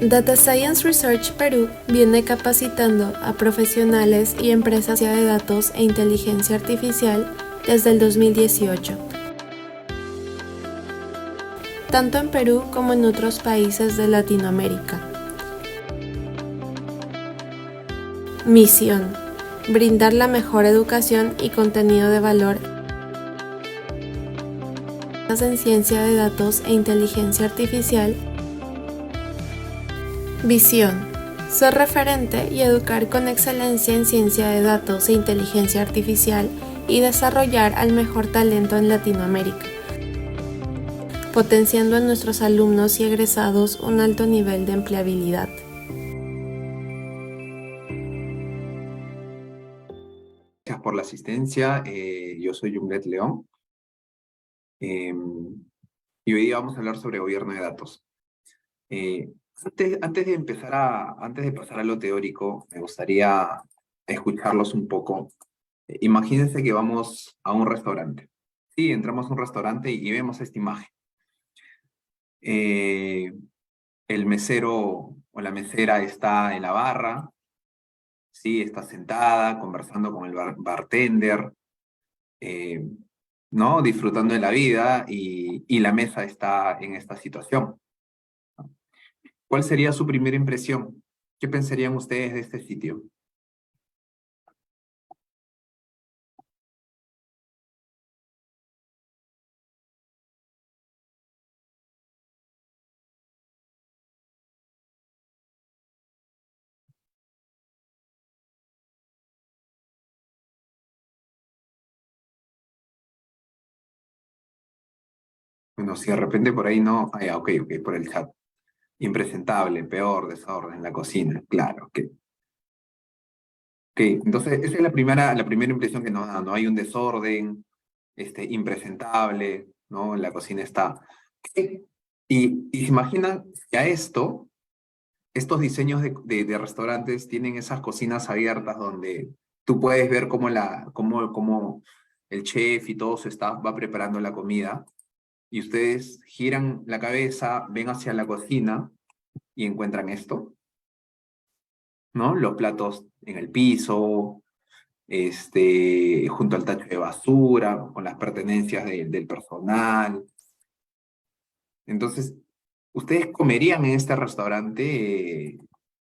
Data Science Research Perú viene capacitando a profesionales y empresas de datos e inteligencia artificial desde el 2018, tanto en Perú como en otros países de Latinoamérica. Misión: brindar la mejor educación y contenido de valor en ciencia de datos e inteligencia artificial. Visión: ser referente y educar con excelencia en ciencia de datos e inteligencia artificial y desarrollar al mejor talento en Latinoamérica, potenciando en nuestros alumnos y egresados un alto nivel de empleabilidad. Gracias por la asistencia. Yo soy Jumblet León. Y hoy día vamos a hablar sobre gobierno de datos. Antes de pasar a lo teórico, me gustaría escucharlos un poco. Imagínense que vamos a un restaurante. Sí, entramos a un restaurante y vemos esta imagen. El mesero o la mesera está en la barra, sí, está sentada, conversando con el bartender, ¿no? Disfrutando de la vida y la mesa está en esta situación. ¿Cuál sería su primera impresión? ¿Qué pensarían ustedes de este sitio? Bueno, si de repente por ahí no... Ah, ya, ok, por el chat. Impresentable, peor, desorden, la cocina, claro, ok. Ok, entonces esa es la primera impresión que nos da, ¿no? Hay un desorden, impresentable, ¿no? La cocina está... Ok. Y se imaginan que a estos diseños de restaurantes tienen esas cocinas abiertas donde tú puedes ver cómo el chef y todo su staff va preparando la comida y ustedes giran la cabeza, ven hacia la cocina y encuentran esto, ¿no? Los platos en el piso, junto al tacho de basura, con las pertenencias del personal. Entonces, ¿ustedes comerían en este restaurante?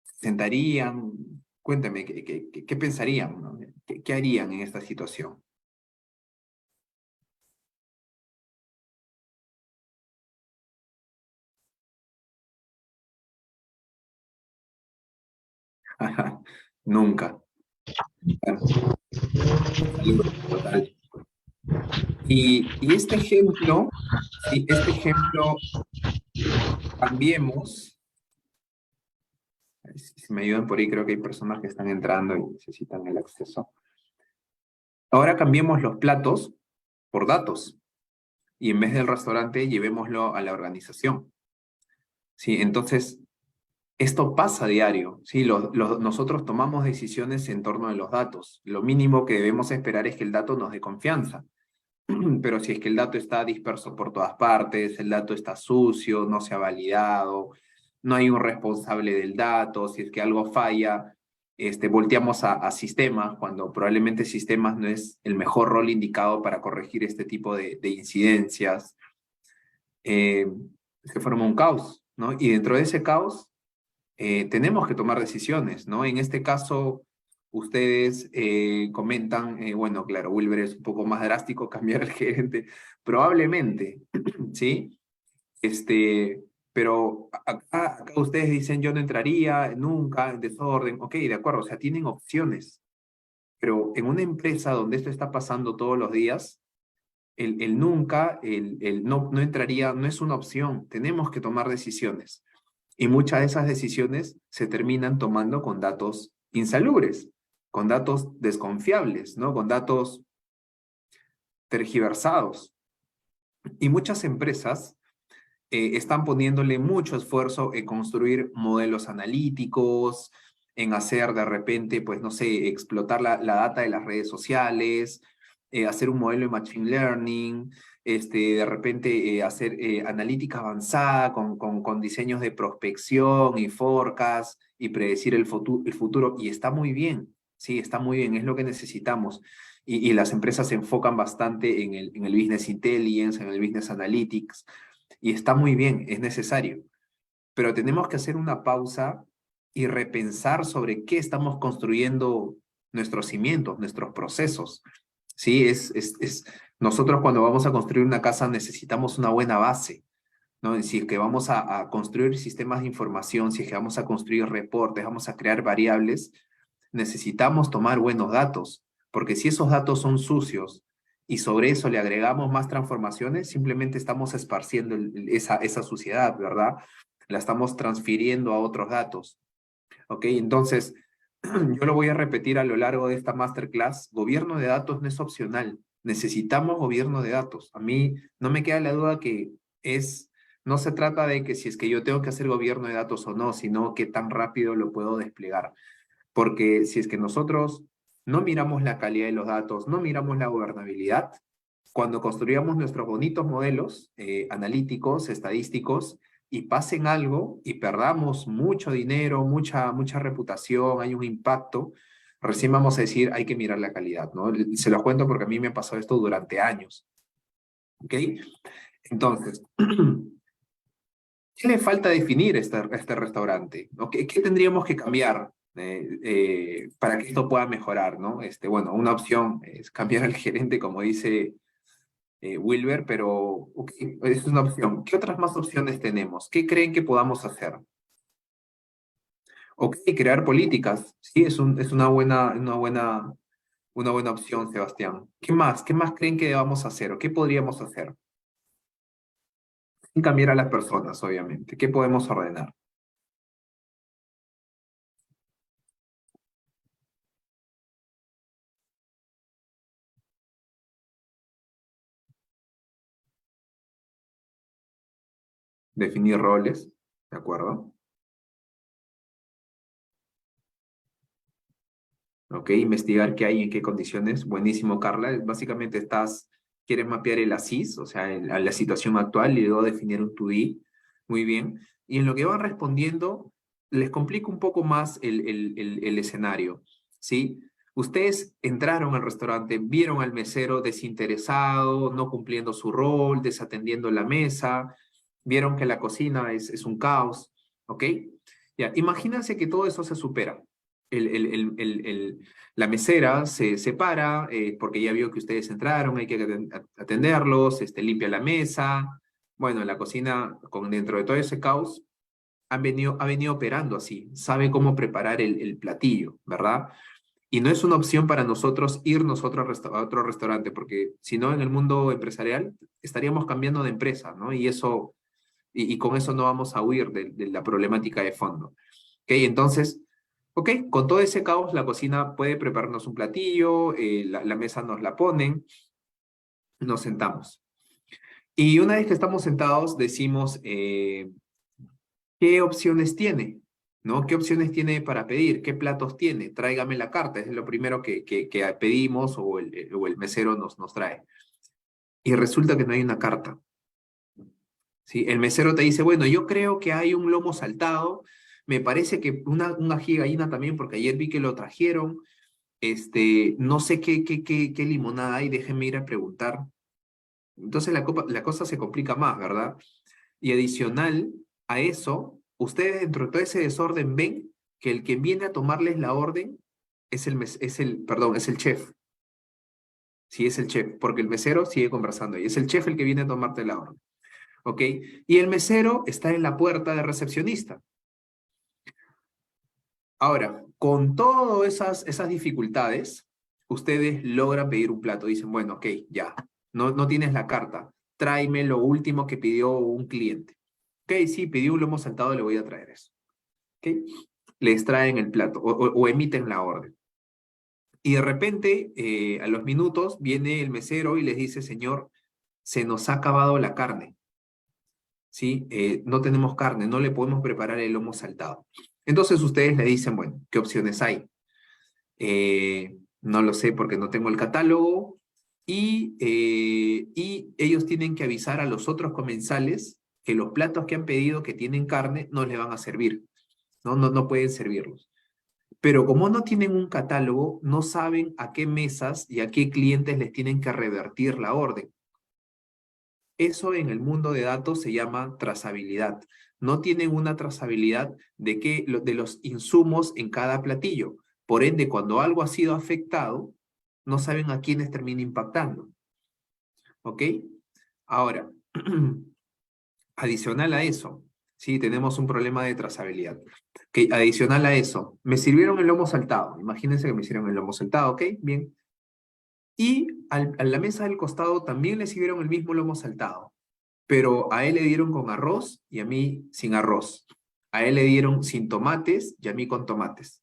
¿Sentarían? Cuéntame, ¿qué pensarían, ¿no? ¿Qué harían en esta situación? Nunca. Total. Y este ejemplo, sí, cambiemos. Si me ayudan por ahí, creo que hay personas que están entrando y necesitan el acceso. Ahora cambiemos los platos por datos. Y en vez del restaurante, llevémoslo a la organización. ¿Sí? Entonces, esto pasa a diario, ¿sí? Nosotros tomamos decisiones en torno a los datos. Lo mínimo que debemos esperar es que el dato nos dé confianza. Pero si es que el dato está disperso por todas partes, el dato está sucio, no se ha validado, no hay un responsable del dato, si es que algo falla, volteamos a sistemas, cuando probablemente sistemas no es el mejor rol indicado para corregir este tipo de incidencias. Se forma un caos, ¿no? Y dentro de ese caos tenemos que tomar decisiones, ¿no? En este caso, ustedes comentan, bueno, claro, Wilber es un poco más drástico, cambiar el gerente, probablemente, ¿sí? Pero acá ustedes dicen, yo no entraría nunca en desorden, ok, de acuerdo, o sea, tienen opciones, pero en una empresa donde esto está pasando todos los días, el nunca, el no entraría, no es una opción, tenemos que tomar decisiones. Y muchas de esas decisiones se terminan tomando con datos insalubres, con datos desconfiables, ¿no? Con datos tergiversados. Y muchas empresas están poniéndole mucho esfuerzo en construir modelos analíticos, en hacer de repente, pues no sé, explotar la data de las redes sociales, hacer un modelo de Machine Learning, de repente hacer analítica avanzada con diseños de prospección y forecast y predecir el futuro, y está muy bien, sí, está muy bien, es lo que necesitamos. Y las empresas se enfocan bastante en el business intelligence, en el business analytics, y está muy bien, es necesario. Pero tenemos que hacer una pausa y repensar sobre qué estamos construyendo nuestros cimientos, nuestros procesos. Sí, nosotros cuando vamos a construir una casa necesitamos una buena base, ¿no? Si es que vamos a construir sistemas de información, si es que vamos a construir reportes, vamos a crear variables, necesitamos tomar buenos datos, porque si esos datos son sucios y sobre eso le agregamos más transformaciones, simplemente estamos esparciendo esa suciedad, ¿verdad? La estamos transfiriendo a otros datos, ¿ok? Entonces, yo lo voy a repetir a lo largo de esta masterclass. Gobierno de datos no es opcional. Necesitamos gobierno de datos. A mí no me queda la duda que no se trata de que si es que yo tengo que hacer gobierno de datos o no, sino que tan rápido lo puedo desplegar. Porque si es que nosotros no miramos la calidad de los datos, no miramos la gobernabilidad, cuando construyamos nuestros bonitos modelos analíticos, estadísticos, y pasen algo y perdamos mucho dinero, mucha reputación, hay un impacto, recién vamos a decir, hay que mirar la calidad, ¿no? Se los cuento porque a mí me pasó esto durante años, ¿ok? Entonces, ¿qué le falta definir a este restaurante? ¿No? ¿Qué tendríamos que cambiar para que esto pueda mejorar, ¿no? Bueno, una opción es cambiar al gerente, como dice Wilber, pero okay, es una opción. ¿Qué otras más opciones tenemos? ¿Qué creen que podamos hacer? Ok, crear políticas. Sí, es una buena opción, Sebastián. ¿Qué más? ¿Qué más creen que debamos hacer o qué podríamos hacer? Sin cambiar a las personas, obviamente. ¿Qué podemos ordenar? Definir roles, ¿de acuerdo? Ok, investigar qué hay, en qué condiciones. Buenísimo, Carla. Básicamente quieres mapear el ASIS, o sea, a la situación actual y luego definir un 2D. Muy bien. Y en lo que van respondiendo, les complico un poco más el escenario, ¿sí? Ustedes entraron al restaurante, vieron al mesero desinteresado, no cumpliendo su rol, desatendiendo la mesa, vieron que la cocina es un caos, ¿ok? Ya, imagínense que todo eso se supera. La mesera se separa porque ya vio que ustedes entraron, hay que atenderlos, limpia la mesa. Bueno, la cocina, dentro de todo ese caos, ha venido operando así, sabe cómo preparar el platillo, ¿verdad? Y no es una opción para nosotros irnos a otro restaurante, porque si no, en el mundo empresarial estaríamos cambiando de empresa, ¿no? Y con eso no vamos a huir de la problemática de fondo. ¿Ok? Entonces, ok, con todo ese caos, la cocina puede prepararnos un platillo, la mesa nos la ponen, nos sentamos. Y una vez que estamos sentados, decimos, ¿qué opciones tiene? ¿No? ¿Qué opciones tiene para pedir? ¿Qué platos tiene? Tráigame la carta, es lo primero que pedimos o el mesero nos trae. Y resulta que no hay una carta. ¿Sí? El mesero te dice, bueno, yo creo que hay un lomo saltado, me parece que un ají de gallina también, porque ayer vi que lo trajeron, no sé qué limonada hay, déjenme ir a preguntar. Entonces la cosa se complica más, ¿verdad? Y adicional a eso, ustedes dentro de todo ese desorden ven que el que viene a tomarles la orden es el chef. Sí, es el chef, porque el mesero sigue conversando y es el chef el que viene a tomarte la orden. ¿Ok? Y el mesero está en la puerta de recepcionista. Ahora, con todas esas dificultades, ustedes logran pedir un plato. Dicen, bueno, ok, ya, no tienes la carta. Tráeme lo último que pidió un cliente. Ok, sí, pidió un lomo saltado, le voy a traer eso. Ok, les traen el plato o emiten la orden. Y de repente, a los minutos, viene el mesero y les dice, señor, se nos ha acabado la carne. ¿Sí? No tenemos carne, no le podemos preparar el lomo saltado. Entonces ustedes le dicen, bueno, ¿qué opciones hay? No lo sé porque no tengo el catálogo, y ellos tienen que avisar a los otros comensales que los platos que han pedido que tienen carne no les van a servir, no pueden servirlos. Pero como no tienen un catálogo, no saben a qué mesas y a qué clientes les tienen que revertir la orden. Eso en el mundo de datos se llama trazabilidad. No tienen una trazabilidad de los insumos en cada platillo. Por ende, cuando algo ha sido afectado, no saben a quiénes termina impactando. ¿Ok? Ahora, adicional a eso, sí, tenemos un problema de trazabilidad. Okay, adicional a eso, me sirvieron el lomo saltado. Imagínense que me hicieron el lomo saltado, ¿ok? Bien. Y a la mesa del costado también le sirvieron el mismo lomo saltado, pero a él le dieron con arroz y a mí sin arroz. A él le dieron sin tomates y a mí con tomates.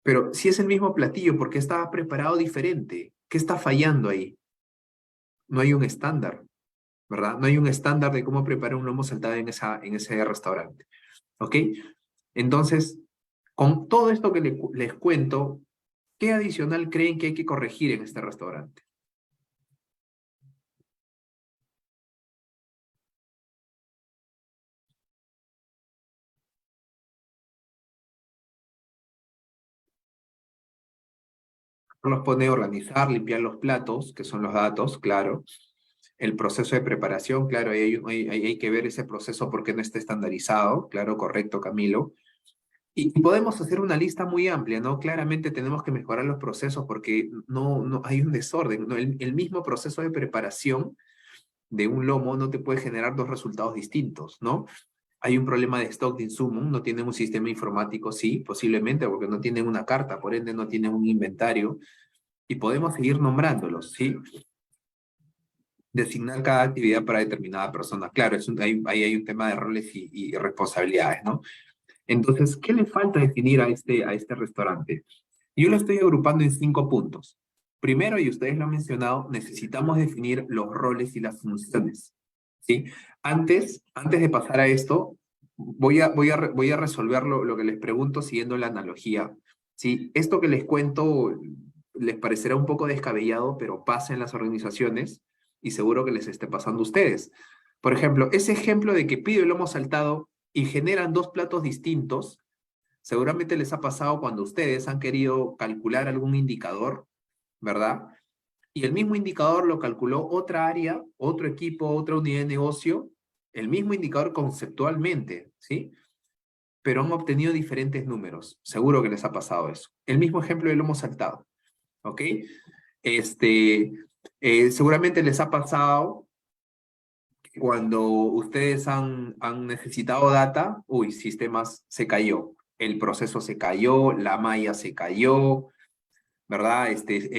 Pero si es el mismo platillo, ¿por qué estaba preparado diferente? ¿Qué está fallando ahí? No hay un estándar, ¿verdad? No hay un estándar de cómo preparar un lomo saltado en ese restaurante. ¿Ok? Entonces, con todo esto que les cuento, ¿qué adicional creen que hay que corregir en este restaurante? Nos pone a organizar, limpiar los platos, que son los datos, claro. El proceso de preparación, claro, hay que ver ese proceso porque no está estandarizado, claro, correcto, Camilo. Y podemos hacer una lista muy amplia, ¿no? Claramente tenemos que mejorar los procesos porque no hay un desorden, ¿no? El mismo proceso de preparación de un lomo no te puede generar dos resultados distintos, ¿no? Hay un problema de stock de insumos, no tienen un sistema informático, sí, posiblemente, porque no tienen una carta, por ende no tienen un inventario, y podemos seguir nombrándolos, ¿sí? Designar cada actividad para determinada persona. Claro, ahí hay un tema de roles y responsabilidades, ¿no? Entonces, ¿qué le falta definir a este restaurante? Yo lo estoy agrupando en 5 puntos. Primero, y ustedes lo han mencionado, necesitamos definir los roles y las funciones, ¿sí? Antes de pasar a esto, voy a resolver lo que les pregunto siguiendo la analogía, ¿sí? Esto que les cuento les parecerá un poco descabellado, pero pasa en las organizaciones y seguro que les esté pasando a ustedes. Por ejemplo, ese ejemplo de que pido el lomo saltado y generan dos platos distintos, seguramente les ha pasado cuando ustedes han querido calcular algún indicador, ¿verdad? Y el mismo indicador lo calculó otra área, otro equipo, otra unidad de negocio, el mismo indicador conceptualmente, ¿sí? Pero han obtenido diferentes números. Seguro que les ha pasado eso. El mismo ejemplo del lomo saltado, ¿ok? Seguramente les ha pasado cuando ustedes han necesitado data, uy, sistemas se cayó, el proceso se cayó, la malla se cayó, ¿verdad?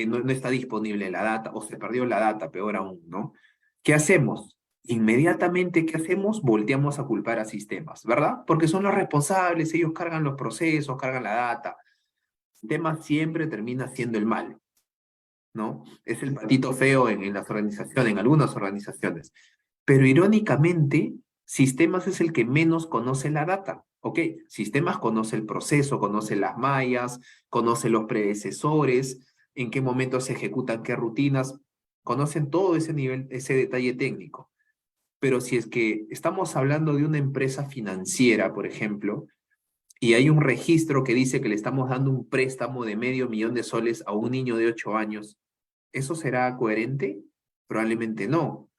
No está disponible la data, o se perdió la data, peor aún, ¿no? ¿Qué hacemos? Inmediatamente, ¿qué hacemos? Volteamos a culpar a sistemas, ¿verdad? Porque son los responsables, ellos cargan los procesos, cargan la data. El sistema siempre termina siendo el malo, ¿no? Es el patito feo en las organizaciones, en algunas organizaciones. Pero irónicamente, sistemas es el que menos conoce la data. Ok, sistemas conoce el proceso, conoce las mallas, conoce los predecesores, en qué momento se ejecutan qué rutinas, conocen todo ese nivel, ese detalle técnico. Pero si es que estamos hablando de una empresa financiera, por ejemplo, y hay un registro que dice que le estamos dando un préstamo de $500,000 a un niño de 8 años, ¿eso será coherente? Probablemente no.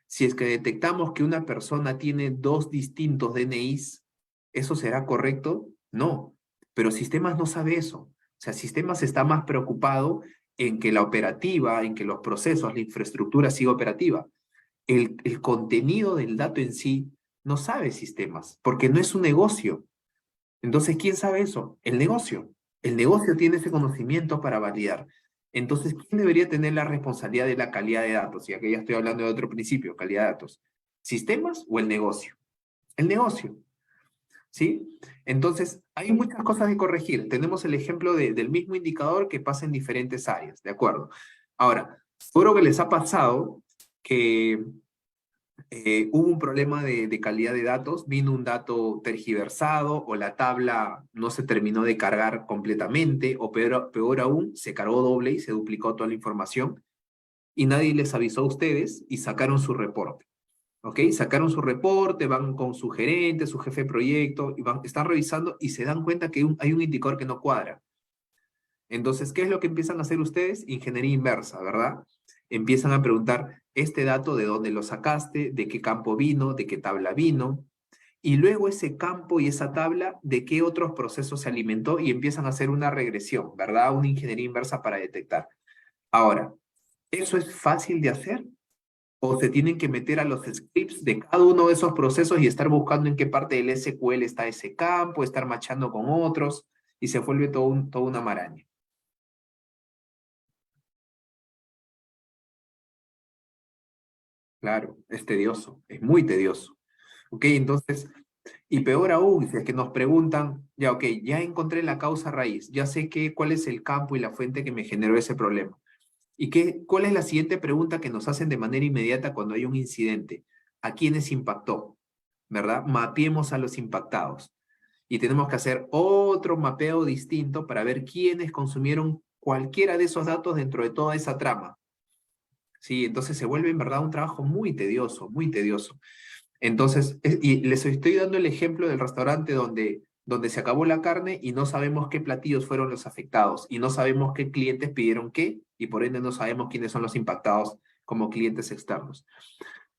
Si es que detectamos que una persona tiene dos distintos DNIs, ¿eso será correcto? No, pero sistemas no sabe eso. O sea, sistemas está más preocupado en que la operativa, en que los procesos, la infraestructura siga operativa. El contenido del dato en sí no sabe sistemas, porque no es un negocio. Entonces, ¿quién sabe eso? El negocio. El negocio tiene ese conocimiento para validar. Entonces, ¿quién debería tener la responsabilidad de la calidad de datos? Ya que ya estoy hablando de otro principio, calidad de datos. ¿Sistemas o el negocio? El negocio, ¿sí? Entonces, hay muchas cosas que corregir. Tenemos el ejemplo del mismo indicador que pasa en diferentes áreas, ¿de acuerdo? Ahora, seguro que les ha pasado que hubo un problema de calidad de datos, vino un dato tergiversado o la tabla no se terminó de cargar completamente o peor aún, se cargó doble y se duplicó toda la información. y nadie les avisó a ustedes y sacaron su reporte. ¿Ok? Sacaron su reporte, van con su gerente, su jefe de proyecto, y están revisando y se dan cuenta que hay un indicador que no cuadra. Entonces, ¿qué es lo que empiezan a hacer ustedes? Ingeniería inversa, ¿verdad? Empiezan a preguntar, este dato, ¿de dónde lo sacaste? ¿De qué campo vino? ¿De qué tabla vino? Y luego ese campo y esa tabla, ¿de qué otros procesos se alimentó? Y empiezan a hacer una regresión, ¿verdad? Una ingeniería inversa para detectar. Ahora, ¿eso es fácil de hacer? ¿O se tienen que meter a los scripts de cada uno de esos procesos y estar buscando en qué parte del SQL está ese campo, estar machando con otros, y se vuelve toda una maraña? Claro, es tedioso, es muy tedioso. ¿Ok? Entonces, y peor aún, si es que nos preguntan, ya, ok, ya encontré la causa raíz, ya sé cuál es el campo y la fuente que me generó ese problema. ¿Y cuál es la siguiente pregunta que nos hacen de manera inmediata cuando hay un incidente? ¿A quiénes impactó? ¿Verdad? Mapeemos a los impactados. Y tenemos que hacer otro mapeo distinto para ver quiénes consumieron cualquiera de esos datos dentro de toda esa trama. Sí, entonces se vuelve en verdad un trabajo muy tedioso, muy tedioso. Entonces, y les estoy dando el ejemplo del restaurante donde se acabó la carne y no sabemos qué platillos fueron los afectados y no sabemos qué clientes pidieron qué y por ende no sabemos quiénes son los impactados como clientes externos.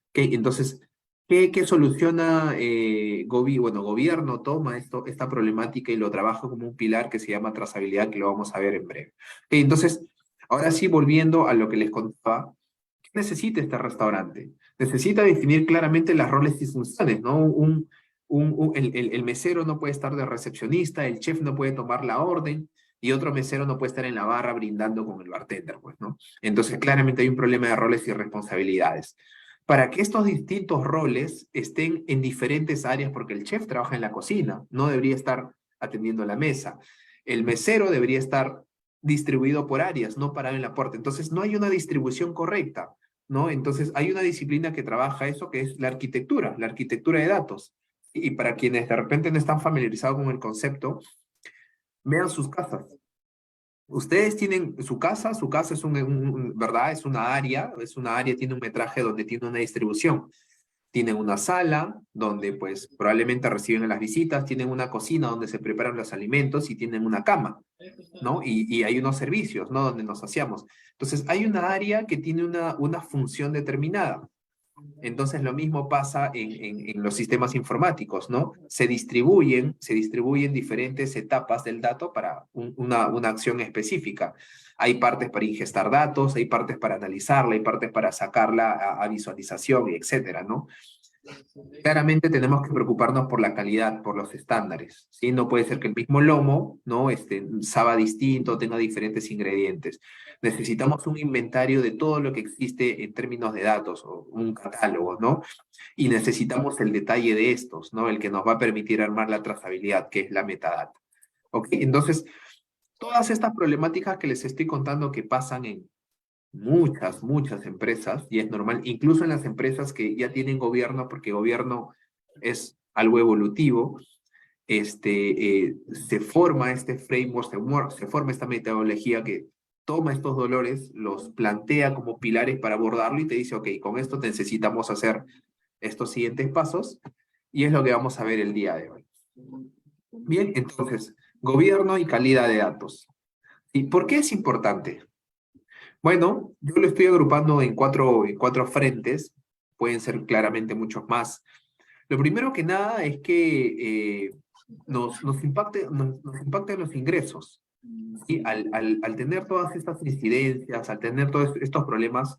¿Ok? Entonces, ¿qué soluciona gobierno toma esta problemática y lo trabaja como un pilar que se llama trazabilidad, que lo vamos a ver en breve? Ok, entonces, ahora sí, volviendo a lo que les contaba, ¿qué necesita este restaurante? Necesita definir claramente las roles y funciones, ¿no? El mesero no puede estar de recepcionista, el chef no puede tomar la orden y otro mesero no puede estar en la barra brindando con el bartender, pues, ¿no? Entonces, claramente hay un problema de roles y responsabilidades. Para que estos distintos roles estén en diferentes áreas, porque el chef trabaja en la cocina, no debería estar atendiendo la mesa. El mesero debería estar distribuido por áreas, no parado en la puerta. Entonces, no hay una distribución correcta, ¿no? Entonces, hay una disciplina que trabaja eso, que es la arquitectura de datos. Y para quienes de repente no están familiarizados con el concepto, vean sus casas. Ustedes tienen su casa es ¿verdad? Es una área, tiene un metraje donde tiene una distribución. Tienen una sala donde pues probablemente reciben a las visitas, tienen una cocina donde se preparan los alimentos y tienen una cama, ¿no? Y hay unos servicios, ¿no? Donde nos hacíamos. Entonces hay una área que tiene una función determinada. Entonces lo mismo pasa en los sistemas informáticos, ¿no? Se distribuyen diferentes etapas del dato para una acción específica. Hay partes para ingestar datos, hay partes para analizarla, hay partes para sacarla a visualización, etcétera, ¿no? Claramente tenemos que preocuparnos por la calidad, por los estándares, ¿sí? No puede ser que el mismo lomo, ¿no? Sabe distinto, tenga diferentes ingredientes. Necesitamos un inventario de todo lo que existe en términos de datos, o un catálogo, ¿no? Y necesitamos el detalle de estos, ¿no? El que nos va a permitir armar la trazabilidad, que es la metadata. ¿Ok? Entonces, todas estas problemáticas que les estoy contando que pasan en muchas empresas, y es normal, incluso en las empresas que ya tienen gobierno, porque gobierno es algo evolutivo, se forma este framework, se forma esta metodología que toma estos dolores, los plantea como pilares para abordarlo y te dice, ok, con esto necesitamos hacer estos siguientes pasos, y es lo que vamos a ver el día de hoy. Bien, entonces, gobierno y calidad de datos. ¿Y por qué es importante? Bueno, yo lo estoy agrupando en cuatro frentes, pueden ser claramente muchos más. Lo primero que nada es que nos impacten los ingresos. ¿Sí? Al tener todas estas incidencias, al tener todos estos problemas,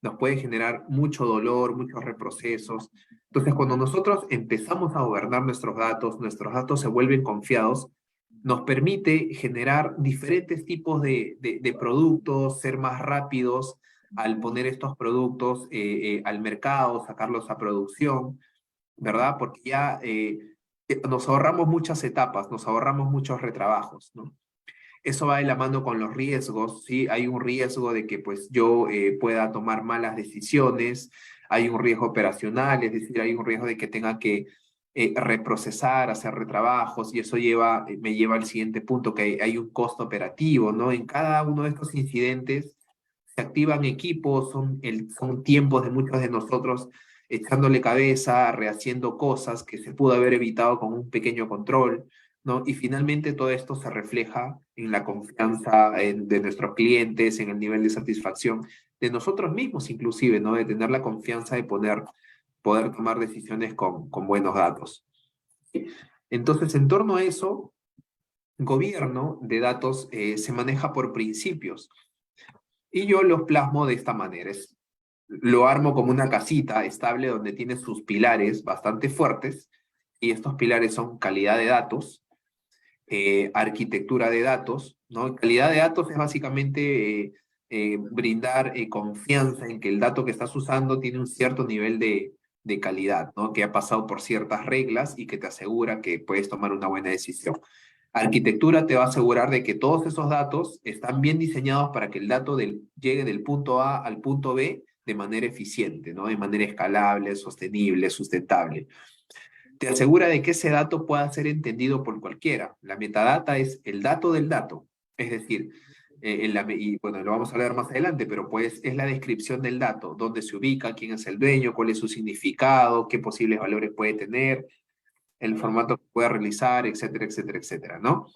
nos puede generar mucho dolor, muchos reprocesos. Entonces, cuando nosotros empezamos a gobernar nuestros datos se vuelven confiados, nos permite generar diferentes tipos de productos, ser más rápidos al poner estos productos al mercado, sacarlos a producción, ¿verdad? Porque ya nos ahorramos muchas etapas, nos ahorramos muchos retrabajos, ¿no? Eso va de la mano con los riesgos, ¿sí? Hay un riesgo de que pues yo pueda tomar malas decisiones, hay un riesgo operacional, es decir, hay un riesgo de que tenga que reprocesar, hacer retrabajos, y eso me lleva al siguiente punto, que hay un costo operativo, ¿no? En cada uno de estos incidentes se activan equipos, son tiempos de muchos de nosotros echándole cabeza, rehaciendo cosas que se pudo haber evitado con un pequeño control, ¿no? Y finalmente todo esto se refleja en la confianza de nuestros clientes, en el nivel de satisfacción de nosotros mismos inclusive, ¿no? De tener la confianza de poder tomar decisiones con buenos datos. Entonces, en torno a eso, gobierno de datos se maneja por principios. Y yo los plasmo de esta manera. Lo armo como una casita estable donde tiene sus pilares bastante fuertes. Y estos pilares son calidad de datos, arquitectura de datos, ¿no? Calidad de datos es básicamente brindar confianza en que el dato que estás usando tiene un cierto nivel de calidad, ¿no? Que ha pasado por ciertas reglas y que te asegura que puedes tomar una buena decisión. Arquitectura te va a asegurar de que todos esos datos están bien diseñados para que el dato llegue del punto A al punto B de manera eficiente, ¿no? De manera escalable, sostenible, sustentable. Te asegura de que ese dato pueda ser entendido por cualquiera. La metadata es el dato del dato, es decir, y bueno, lo vamos a leer más adelante, pero pues es la descripción del dato, dónde se ubica, quién es el dueño, cuál es su significado, qué posibles valores puede tener, el formato que puede realizar, etcétera, etcétera, etcétera, ¿no?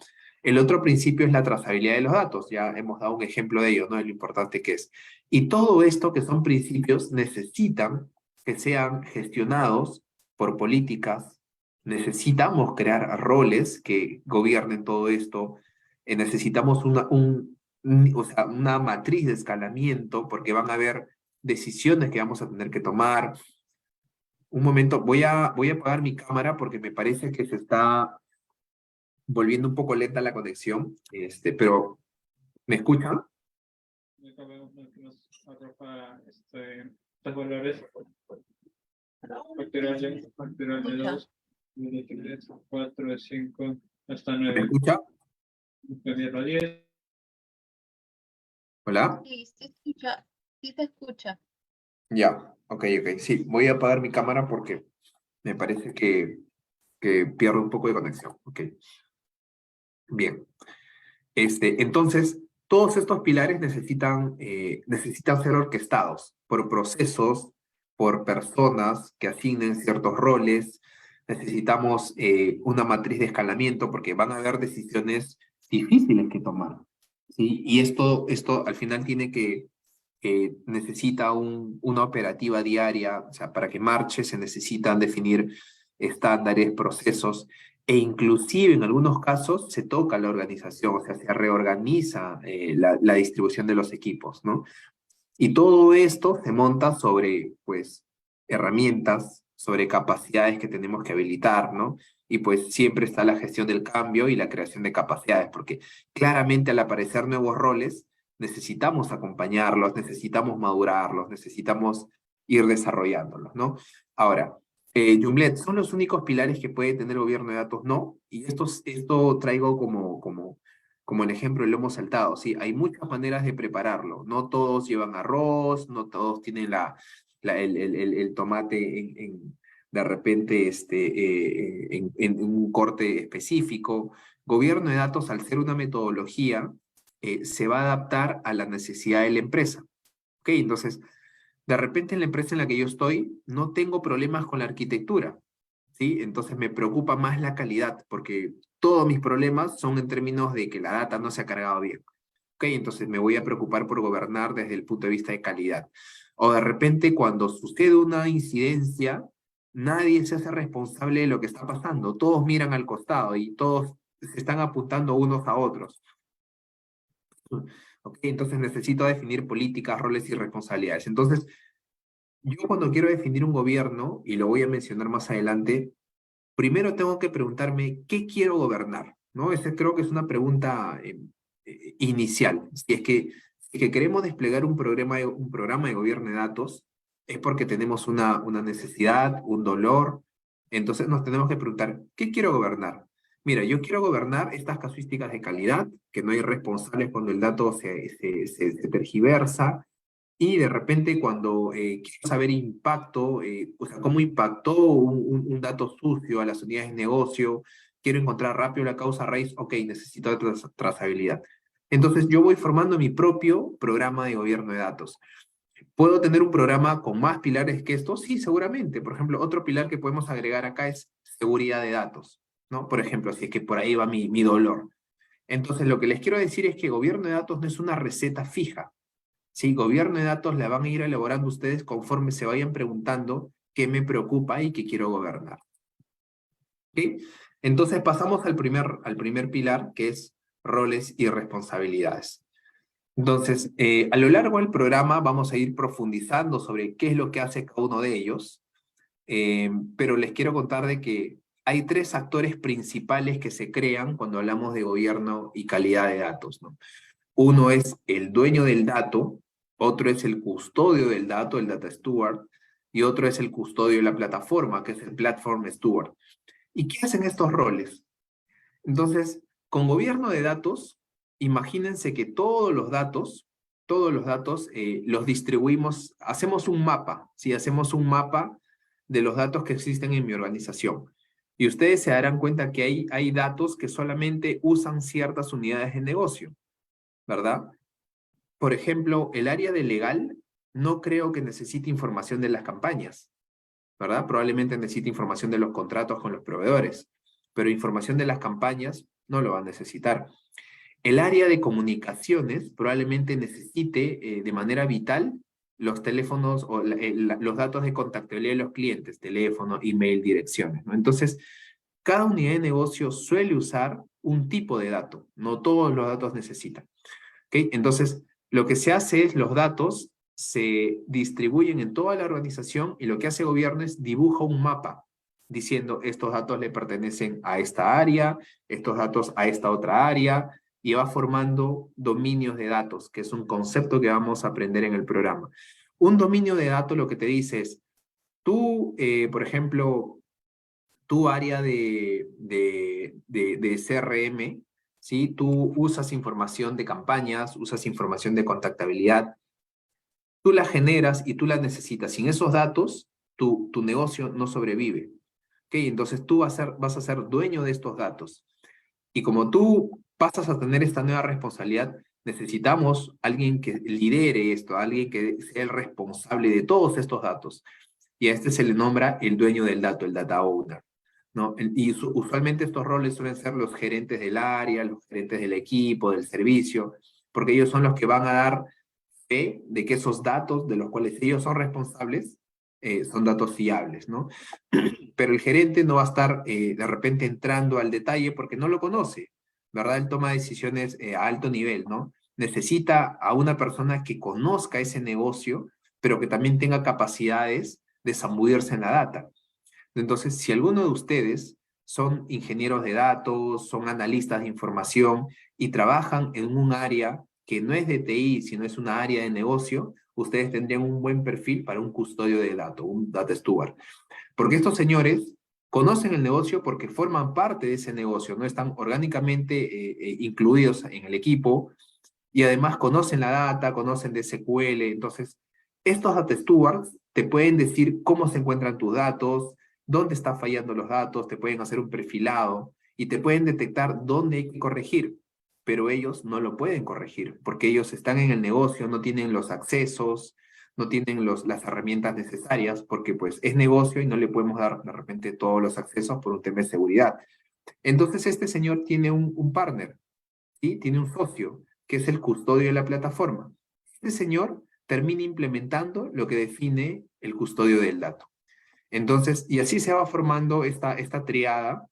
El otro principio es la trazabilidad de los datos, ya hemos dado un ejemplo de ello, ¿no? De lo importante que es. Y todo esto que son principios necesitan que sean gestionados por políticas, necesitamos crear roles que gobiernen todo esto, necesitamos o sea, una matriz de escalamiento porque van a haber decisiones que vamos a tener que tomar. Un momento, voy a apagar mi cámara porque me parece que se está volviendo un poco lenta la conexión, pero ¿me escuchan? Los valores factoriales, factorial de 2, 3, 4, 5, hasta ¿Me 9. escucha? Cambiarlo a 10. ¿Hola? Sí, se escucha, sí se escucha. Ya, ok, sí, voy a apagar mi cámara porque me parece que pierdo un poco de conexión, ok. Bien, entonces, todos estos pilares necesitan ser orquestados por procesos, por personas que asignen ciertos roles. Necesitamos una matriz de escalamiento porque van a haber decisiones difíciles que tomar, ¿sí? Y esto al final necesita una operativa diaria, o sea, para que marche se necesitan definir estándares, procesos, e inclusive en algunos casos se toca la organización, o sea, se reorganiza la distribución de los equipos, ¿no? Y todo esto se monta sobre, pues, herramientas, sobre capacidades que tenemos que habilitar, ¿no? Y pues siempre está la gestión del cambio y la creación de capacidades, porque claramente al aparecer nuevos roles, necesitamos acompañarlos, necesitamos madurarlos, necesitamos ir desarrollándolos, ¿no? Ahora, Joomla, ¿son los únicos pilares que puede tener el gobierno de datos? No, y esto traigo como el ejemplo, el lomo saltado, ¿sí? Hay muchas maneras de prepararlo. No todos llevan arroz, no todos tienen el tomate de repente en un corte específico. Gobierno de datos, al ser una metodología, se va a adaptar a la necesidad de la empresa. ¿Ok? Entonces, de repente en la empresa en la que yo estoy, no tengo problemas con la arquitectura, ¿sí? Entonces me preocupa más la calidad, porque todos mis problemas son en términos de que la data no se ha cargado bien. ¿Ok? Entonces me voy a preocupar por gobernar desde el punto de vista de calidad. O de repente cuando sucede una incidencia, nadie se hace responsable de lo que está pasando. Todos miran al costado y todos se están apuntando unos a otros. ¿Ok? Entonces necesito definir políticas, roles y responsabilidades. Entonces, yo cuando quiero definir un gobierno, y lo voy a mencionar más adelante, primero tengo que preguntarme qué quiero gobernar, ¿no? Esa creo que es una pregunta inicial. Si es que queremos desplegar un programa de gobierno de datos, es porque tenemos una necesidad, un dolor. Entonces nos tenemos que preguntar, ¿qué quiero gobernar? Mira, yo quiero gobernar estas casuísticas de calidad, que no hay responsables cuando el dato se tergiversa, y de repente cuando quiero saber impacto, o sea, cómo impactó un dato sucio a las unidades de negocio, quiero encontrar rápido la causa raíz, ok, necesito trazabilidad. Entonces yo voy formando mi propio programa de gobierno de datos. ¿Puedo tener un programa con más pilares que estos? Sí, seguramente. Por ejemplo, otro pilar que podemos agregar acá es seguridad de datos, ¿no? Por ejemplo, si es que por ahí va mi dolor. Entonces, lo que les quiero decir es que gobierno de datos no es una receta fija. Sí, gobierno de datos la van a ir elaborando ustedes conforme se vayan preguntando qué me preocupa y qué quiero gobernar. ¿Ok? Entonces pasamos al primer pilar, que es roles y responsabilidades. Entonces, a lo largo del programa vamos a ir profundizando sobre qué es lo que hace cada uno de ellos, pero les quiero contar de que hay 3 actores principales que se crean cuando hablamos de gobierno y calidad de datos, ¿no? Uno es el dueño del dato, otro es el custodio del dato, el data steward, y otro es el custodio de la plataforma, que es el platform steward. ¿Y qué hacen estos roles? Entonces, con gobierno de datos, imagínense que todos los datos los distribuimos, hacemos un mapa, ¿sí? Hacemos un mapa de los datos que existen en mi organización. Y ustedes se darán cuenta que hay datos que solamente usan ciertas unidades de negocio, ¿verdad? Por ejemplo, el área de legal no creo que necesite información de las campañas, ¿verdad? Probablemente necesite información de los contratos con los proveedores, pero información de las campañas no lo va a necesitar. El área de comunicaciones probablemente necesite de manera vital los teléfonos o los datos de contactabilidad de los clientes, teléfono, email, direcciones, ¿no? Entonces, cada unidad de negocio suele usar un tipo de dato, no todos los datos necesitan. ¿Okay? Entonces, lo que se hace es los datos se distribuyen en toda la organización y lo que hace gobierno es dibuja un mapa diciendo estos datos le pertenecen a esta área, estos datos a esta otra área, y va formando dominios de datos, que es un concepto que vamos a aprender en el programa. Un dominio de datos lo que te dice es, tú, por ejemplo, tu área de CRM, ¿sí? Tú usas información de campañas, usas información de contactabilidad, tú la generas y tú la necesitas. Sin esos datos, tu negocio no sobrevive. ¿Okay? Entonces tú vas a ser dueño de estos datos. Y como tú pasas a tener esta nueva responsabilidad, necesitamos alguien que lidere esto, alguien que sea el responsable de todos estos datos. Y a este se le nombra el dueño del dato, el data owner, ¿no? Y usualmente estos roles suelen ser los gerentes del área, los gerentes del equipo, del servicio, porque ellos son los que van a dar fe de que esos datos de los cuales ellos son responsables son datos fiables, ¿no? Pero el gerente no va a estar de repente entrando al detalle porque no lo conoce, ¿verdad? Él toma decisiones a alto nivel, ¿no? Necesita a una persona que conozca ese negocio, pero que también tenga capacidades de zambudirse en la data. Entonces, si alguno de ustedes son ingenieros de datos, son analistas de información y trabajan en un área que no es de TI, sino es una área de negocio, ustedes tendrían un buen perfil para un custodio de datos, un data steward. Porque estos señores conocen el negocio porque forman parte de ese negocio, no están orgánicamente incluidos en el equipo y además conocen la data, conocen de SQL. Entonces, estos data stewards te pueden decir cómo se encuentran tus datos, dónde están fallando los datos, te pueden hacer un perfilado y te pueden detectar dónde hay que corregir, pero ellos no lo pueden corregir porque ellos están en el negocio, no tienen los accesos, no tienen las herramientas necesarias porque pues es negocio y no le podemos dar de repente todos los accesos por un tema de seguridad. Entonces este señor tiene un partner, ¿sí? Tiene un socio que es el custodio de la plataforma. Este señor termina implementando lo que define el custodio del dato. Entonces, y así se va formando esta triada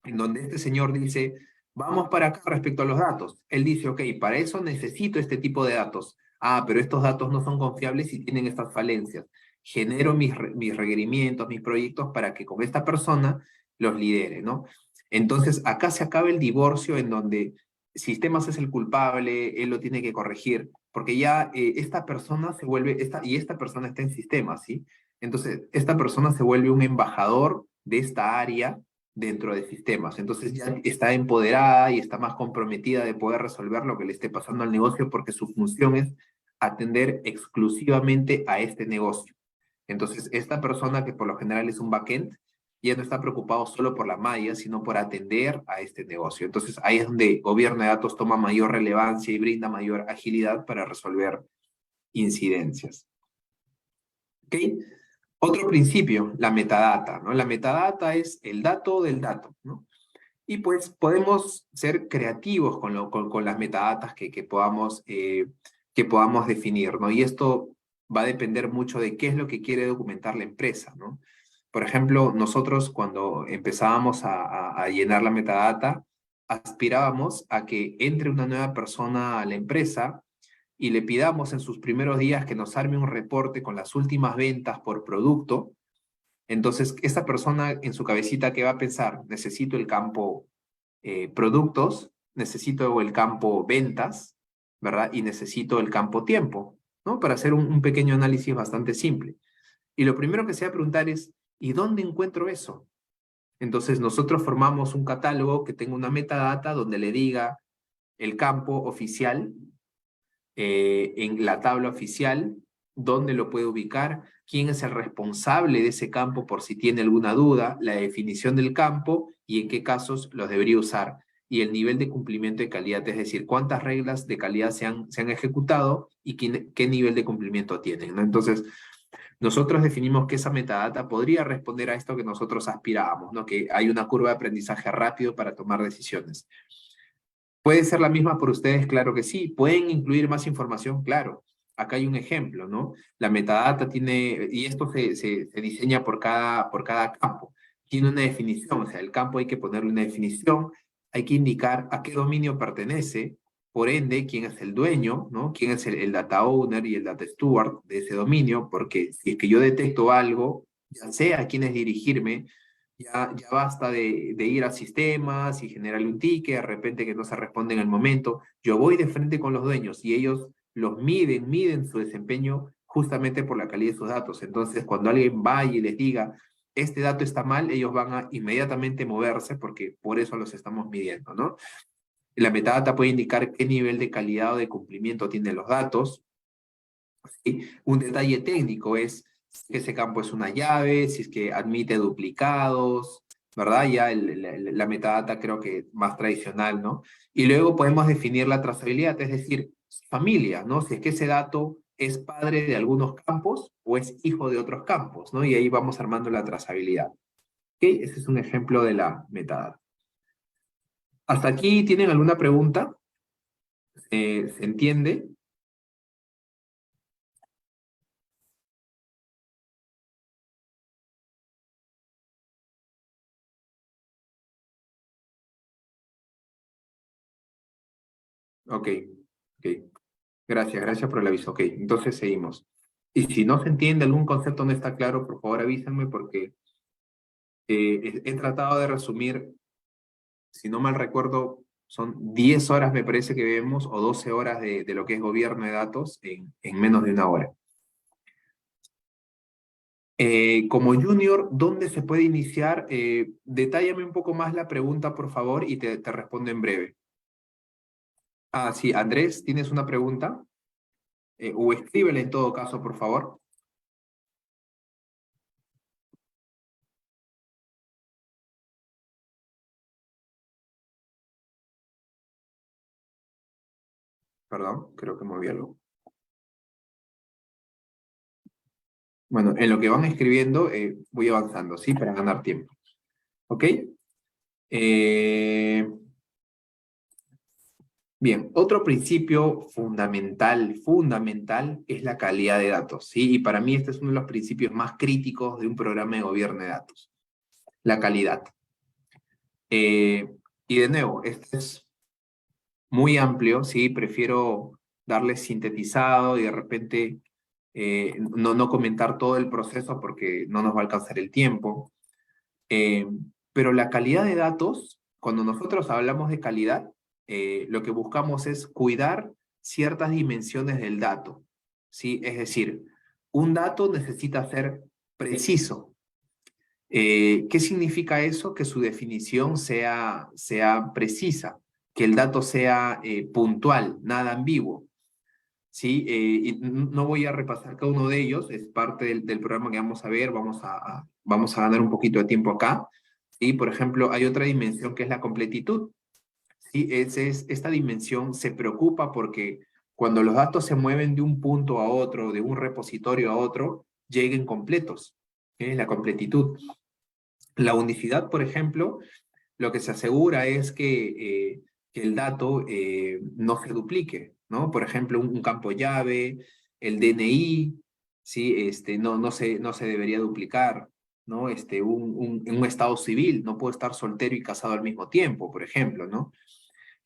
en donde este señor dice, vamos para acá respecto a los datos. Él dice, ok, para eso necesito este tipo de datos. Ah, pero estos datos no son confiables y tienen estas falencias. Genero mis requerimientos, mis proyectos para que con esta persona los lidere, ¿no? Entonces, acá se acaba el divorcio en donde sistemas es el culpable, él lo tiene que corregir, porque ya esta persona se vuelve, esta persona está en sistemas, ¿sí? Entonces, esta persona se vuelve un embajador de esta área dentro de sistemas. Entonces ya está empoderada y está más comprometida de poder resolver lo que le esté pasando al negocio porque su función es atender exclusivamente a este negocio. Entonces, esta persona que por lo general es un backend, ya no está preocupado solo por la malla, sino por atender a este negocio. Entonces, ahí es donde gobierno de datos toma mayor relevancia y brinda mayor agilidad para resolver incidencias. ¿Ok? Otro principio, la metadata, ¿no? La metadata es el dato del dato, ¿no? Y pues podemos ser creativos con las metadatas que podamos definir, ¿no? Y esto va a depender mucho de qué es lo que quiere documentar la empresa, ¿no? Por ejemplo, nosotros cuando empezábamos a llenar la metadata, aspirábamos a que entre una nueva persona a la empresa y le pidamos en sus primeros días que nos arme un reporte con las últimas ventas por producto. Entonces, esta persona en su cabecita, ¿qué va a pensar? Necesito el campo productos, necesito el campo ventas, ¿verdad? Y necesito el campo tiempo, ¿no? Para hacer un pequeño análisis bastante simple. Y lo primero que se va a preguntar es, ¿y dónde encuentro eso? Entonces, nosotros formamos un catálogo que tenga una metadata donde le diga el campo oficial, en la tabla oficial, dónde lo puede ubicar, quién es el responsable de ese campo por si tiene alguna duda, la definición del campo y en qué casos los debería usar, y el nivel de cumplimiento de calidad, es decir, cuántas reglas de calidad se han ejecutado y qué nivel de cumplimiento tienen, ¿no? Entonces, nosotros definimos que esa metadata podría responder a esto que nosotros aspirábamos, ¿no? Que hay una curva de aprendizaje rápido para tomar decisiones. ¿Puede ser la misma por ustedes? Claro que sí. ¿Pueden incluir más información? Claro. Acá hay un ejemplo, ¿no? La metadata tiene, y esto se diseña por cada campo. Tiene una definición, o sea, el campo hay que ponerle una definición, hay que indicar a qué dominio pertenece, por ende, quién es el dueño, ¿no? Quién es el data owner y el data steward de ese dominio, porque si es que yo detecto algo, ya sé a quién es dirigirme, ya basta de ir a sistemas y generarle un ticket, de repente que no se responde en el momento. Yo voy de frente con los dueños y ellos los miden su desempeño justamente por la calidad de sus datos. Entonces, cuando alguien va y les diga, este dato está mal, ellos van a inmediatamente moverse porque por eso los estamos midiendo, ¿no? La metadata puede indicar qué nivel de calidad o de cumplimiento tienen los datos. ¿Sí? Un detalle técnico es que ese campo es una llave, si es que admite duplicados, ¿verdad? Ya la metadata creo que más tradicional, ¿no? Y luego podemos definir la trazabilidad, es decir, familia, ¿no? Si es que ese dato es padre de algunos campos o es hijo de otros campos, ¿no? Y ahí vamos armando la trazabilidad. ¿Ok? Ese es un ejemplo de la metadata. ¿Hasta aquí tienen alguna pregunta? ¿Se entiende? Ok, ok. Gracias por el aviso. Ok, entonces seguimos. Y si no se entiende, algún concepto no está claro, por favor avísenme porque he tratado de resumir, si no mal recuerdo, son 10 horas me parece que vemos, o 12 horas de lo que es gobierno de datos en menos de una hora. Como junior, ¿dónde se puede iniciar? Detállame un poco más la pregunta, por favor, y te respondo en breve. Ah, sí, Andrés, ¿tienes una pregunta? O escríbela en todo caso, por favor. Perdón, creo que moví algo. Bueno, en lo que van escribiendo, voy avanzando, ¿sí? Para ganar tiempo. ¿Ok? Bien, otro principio fundamental es la calidad de datos, ¿sí? Y para mí este es uno de los principios más críticos de un programa de gobierno de datos. La calidad. Y de nuevo, este es muy amplio, ¿sí? Prefiero darle sintetizado y de repente no comentar todo el proceso porque no nos va a alcanzar el tiempo. Pero la calidad de datos, cuando nosotros hablamos de calidad, lo que buscamos es cuidar ciertas dimensiones del dato, ¿sí? Es decir, un dato necesita ser preciso. ¿Qué significa eso? Que su definición sea precisa, que el dato sea puntual, nada ambiguo. ¿sí? Y no voy a repasar cada uno de ellos, es parte del programa que vamos a ver, vamos a ganar un poquito de tiempo acá. Y, por ejemplo, hay otra dimensión que es la completitud. ¿Sí? Esta dimensión se preocupa porque cuando los datos se mueven de un punto a otro, de un repositorio a otro, lleguen completos. Es la completitud. La unicidad, por ejemplo, lo que se asegura es que el dato no se duplique, ¿no? Por ejemplo, un campo llave, el DNI, ¿sí? No se debería duplicar, ¿no? Un estado civil, no puedo estar soltero y casado al mismo tiempo, por ejemplo, ¿no?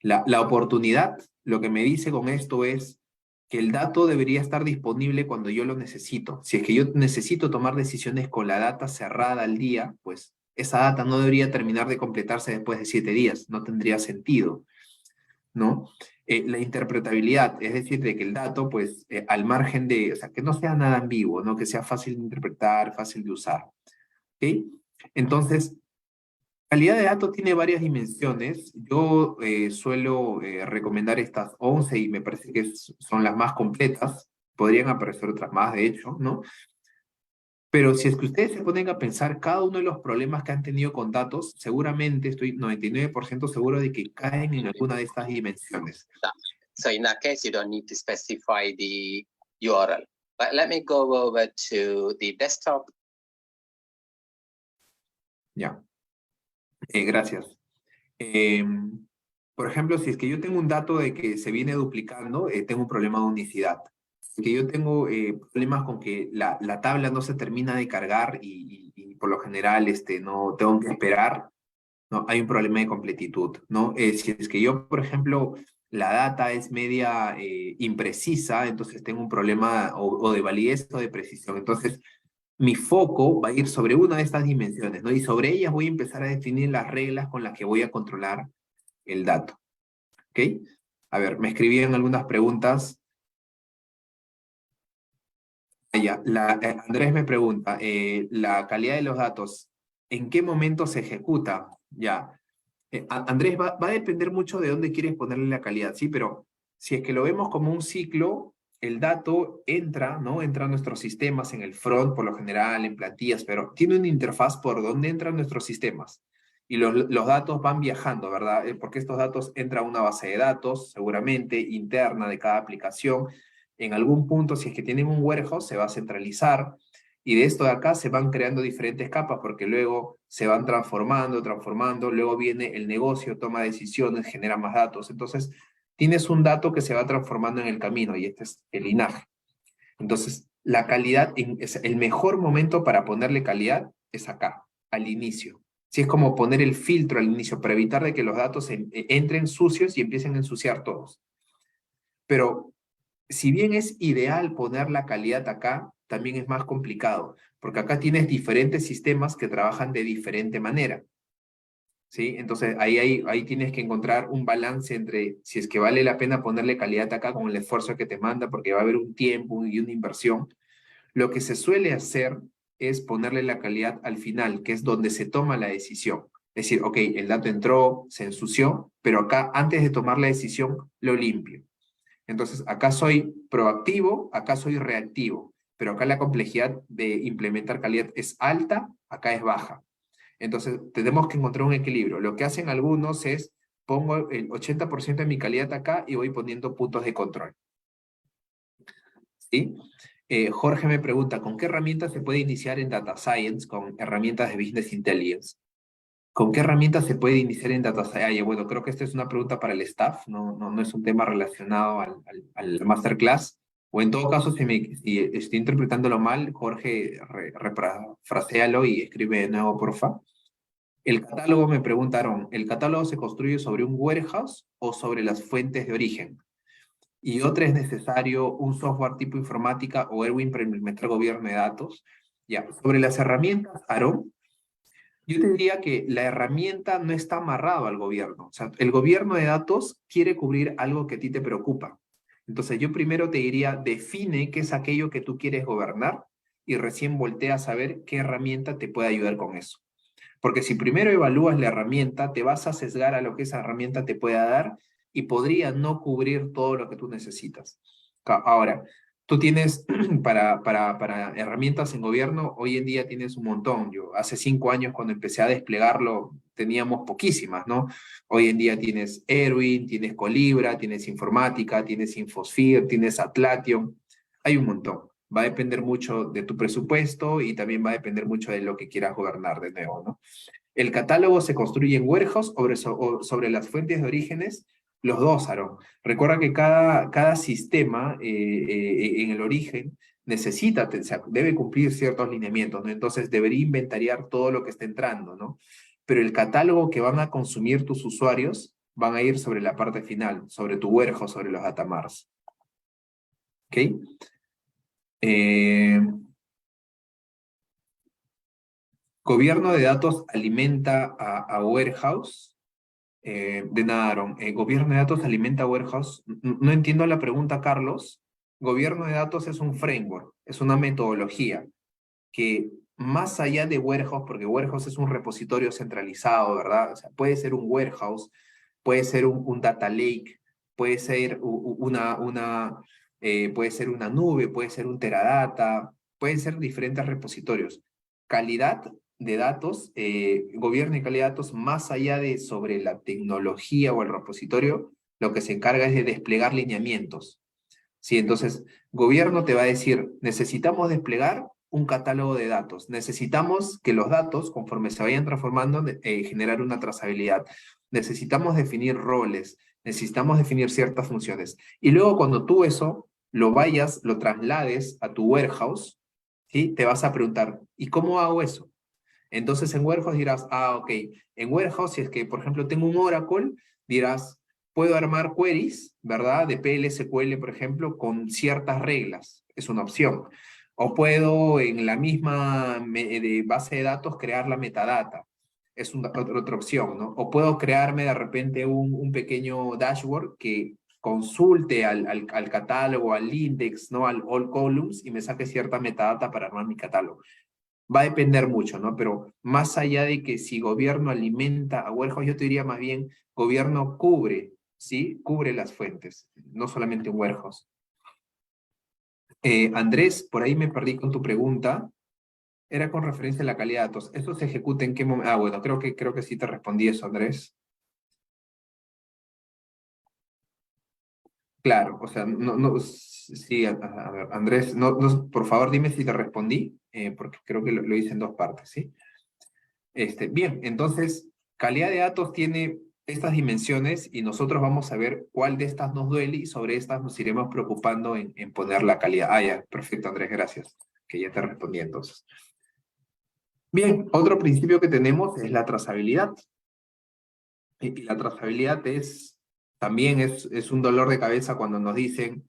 La oportunidad, lo que me dice con esto es que el dato debería estar disponible cuando yo lo necesito. Si es que yo necesito tomar decisiones con la data cerrada al día, pues esa data no debería terminar de completarse después de 7 días, no tendría sentido, ¿no? La interpretabilidad, es decir, de que el dato, pues, al margen de, o sea, que no sea nada ambiguo, ¿no? Que sea fácil de interpretar, fácil de usar, ¿ok? Entonces, calidad de datos tiene varias dimensiones. Yo suelo recomendar estas 11 y me parece que son las más completas. Podrían aparecer otras más, de hecho, ¿no? Pero si es que ustedes se ponen a pensar cada uno de los problemas que han tenido con datos, seguramente estoy 99% seguro de que caen en alguna de estas dimensiones. So in that case, you don't need to specify the URL. But let me go over to the desktop. Ya. Gracias. Por ejemplo, si es que yo tengo un dato de que se viene duplicando, tengo un problema de unicidad. Si es que yo tengo problemas con que la tabla no se termina de cargar y por lo general no tengo que esperar, ¿no? Hay un problema de completitud, ¿no? Si es que yo, por ejemplo, la data es media imprecisa, entonces tengo un problema o de validez o de precisión. Entonces, mi foco va a ir sobre una de estas dimensiones, ¿no? Y sobre ellas voy a empezar a definir las reglas con las que voy a controlar el dato. ¿Ok? A ver, me escribían algunas preguntas. Ya, Andrés me pregunta, la calidad de los datos, ¿en qué momento se ejecuta? Ya. Andrés, va a depender mucho de dónde quieres ponerle la calidad, ¿sí? Pero si es que lo vemos como un ciclo, el dato entra, ¿no? Entra a nuestros sistemas en el front, por lo general, en plantillas, pero tiene una interfaz por donde entran nuestros sistemas. Y los datos van viajando, ¿verdad? Porque estos datos entran a una base de datos, seguramente, interna de cada aplicación. En algún punto, si es que tienen un warehouse, se va a centralizar. Y de esto de acá se van creando diferentes capas porque luego se van transformando, luego viene el negocio, toma decisiones, genera más datos. Entonces, tienes un dato que se va transformando en el camino y este es el linaje. Entonces, la calidad, el mejor momento para ponerle calidad es acá, al inicio. Sí, es como poner el filtro al inicio para evitar de que los datos entren sucios y empiecen a ensuciar todos. Pero si bien es ideal poner la calidad acá, también es más complicado, porque acá tienes diferentes sistemas que trabajan de diferente manera. ¿Sí? Entonces ahí tienes que encontrar un balance entre si es que vale la pena ponerle calidad acá con el esfuerzo que te manda, porque va a haber un tiempo y una inversión. Lo que se suele hacer es ponerle la calidad al final, que es donde se toma la decisión. Es decir, ok, el dato entró, se ensució, pero acá antes de tomar la decisión lo limpio. Entonces, acá soy proactivo, acá soy reactivo, pero acá la complejidad de implementar calidad es alta, acá es baja. Entonces, tenemos que encontrar un equilibrio. Lo que hacen algunos es, pongo el 80% de mi calidad acá y voy poniendo puntos de control. ¿Sí? Jorge me pregunta, ¿con qué herramientas se puede iniciar en Data Science con herramientas de Business Intelligence? ¿Con qué herramientas se puede iniciar en Data Science? Bueno, creo que esta es una pregunta para el staff, no es un tema relacionado al masterclass. O en todo caso, si estoy interpretándolo mal, Jorge, refrasealo y escribe de nuevo, porfa. El catálogo, me preguntaron, ¿el catálogo se construye sobre un warehouse o sobre las fuentes de origen? Y otra, ¿es necesario un software tipo informática o Erwin para implementar gobierno de datos? Ya, sobre las herramientas, Aaron, yo te diría que la herramienta no está amarrado al gobierno. O sea, el gobierno de datos quiere cubrir algo que a ti te preocupa. Entonces, yo primero te diría, define qué es aquello que tú quieres gobernar y recién voltea a saber qué herramienta te puede ayudar con eso. Porque si primero evalúas la herramienta, te vas a sesgar a lo que esa herramienta te pueda dar y podría no cubrir todo lo que tú necesitas. Ahora, tú tienes para herramientas en gobierno, hoy en día tienes un montón. Yo hace 5 años cuando empecé a desplegarlo teníamos poquísimas, ¿no? Hoy en día tienes Erwin, tienes Colibra, tienes Informática, tienes Infosphere, tienes Atlassian, hay un montón. Va a depender mucho de tu presupuesto y también va a depender mucho de lo que quieras gobernar de nuevo, ¿no? El catálogo se construye en warehouse o sobre las fuentes de orígenes, los dos, Aaron. Recuerda que cada sistema en el origen necesita, o sea, debe cumplir ciertos lineamientos, ¿no? Entonces debería inventariar todo lo que está entrando, ¿no? Pero el catálogo que van a consumir tus usuarios van a ir sobre la parte final, sobre tu warehouse, sobre los datamars. ¿Ok? Gobierno de datos alimenta a warehouse. De nada, Aaron. Gobierno de datos alimenta warehouse. No entiendo la pregunta, Carlos. Gobierno de datos es un framework, es una metodología que más allá de warehouse, porque warehouse es un repositorio centralizado, ¿verdad? O sea, puede ser un warehouse, puede ser un data lake, puede ser puede ser una nube, puede ser un Teradata, pueden ser diferentes repositorios. Calidad de datos, gobierno y calidad de datos, más allá de sobre la tecnología o el repositorio, lo que se encarga es de desplegar lineamientos. Sí, entonces, gobierno te va a decir, necesitamos desplegar un catálogo de datos, necesitamos que los datos, conforme se vayan transformando, generar una trazabilidad, necesitamos definir roles, necesitamos definir ciertas funciones. Y luego cuando tú eso lo traslades a tu warehouse, ¿sí? Te vas a preguntar, ¿y cómo hago eso? Entonces en Warehouse dirás, ok, en Warehouse si es que, por ejemplo, tengo un Oracle, dirás, puedo armar queries, ¿verdad? De PL/SQL, por ejemplo, con ciertas reglas, es una opción. O puedo en la misma base de datos crear la metadata, es otra opción, ¿no? O puedo crearme de repente un pequeño dashboard que consulte al catálogo, al index, ¿no? Al all columns y me saque cierta metadata para armar mi catálogo. Va a depender mucho, ¿no? Pero más allá de que si gobierno alimenta a warehouse, yo te diría más bien, gobierno cubre, ¿sí? Cubre las fuentes, no solamente un warehouse. Andrés, por ahí me perdí con tu pregunta. Era con referencia a la calidad de datos. ¿Esto se ejecuta en qué momento? Bueno, creo que sí te respondí eso, Andrés. Claro, o sea, sí, a ver, Andrés, por favor dime si te respondí, porque creo que lo hice en 2 partes, ¿sí? Bien, entonces, calidad de datos tiene estas dimensiones y nosotros vamos a ver cuál de estas nos duele y sobre estas nos iremos preocupando en poner la calidad. Ya, perfecto, Andrés, gracias, que ya te respondí entonces. Bien, otro principio que tenemos es la trazabilidad. Y la trazabilidad también es un dolor de cabeza cuando nos dicen,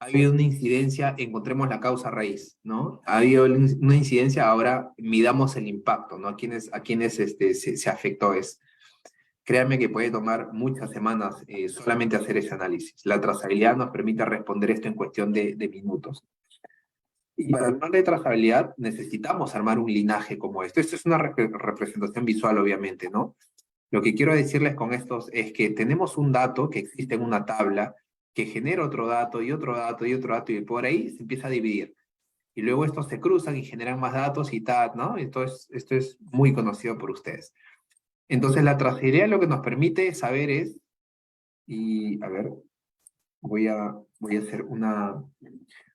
ha habido una incidencia, encontremos la causa raíz, ¿no? Ha habido una incidencia, ahora midamos el impacto, ¿no? A quienes se afectó es. Créanme que puede tomar muchas semanas solamente hacer ese análisis. La trazabilidad nos permite responder esto en cuestión de minutos. Y para armar de trazabilidad necesitamos armar un linaje como este. Esto es una representación visual, obviamente, ¿no? Lo que quiero decirles con estos es que tenemos un dato que existe en una tabla que genera otro dato y otro dato y otro dato y por ahí se empieza a dividir. Y luego estos se cruzan y generan más datos y tal, ¿no? Esto es muy conocido por ustedes. Entonces la trazabilidad lo que nos permite saber es, y a ver, voy a hacer un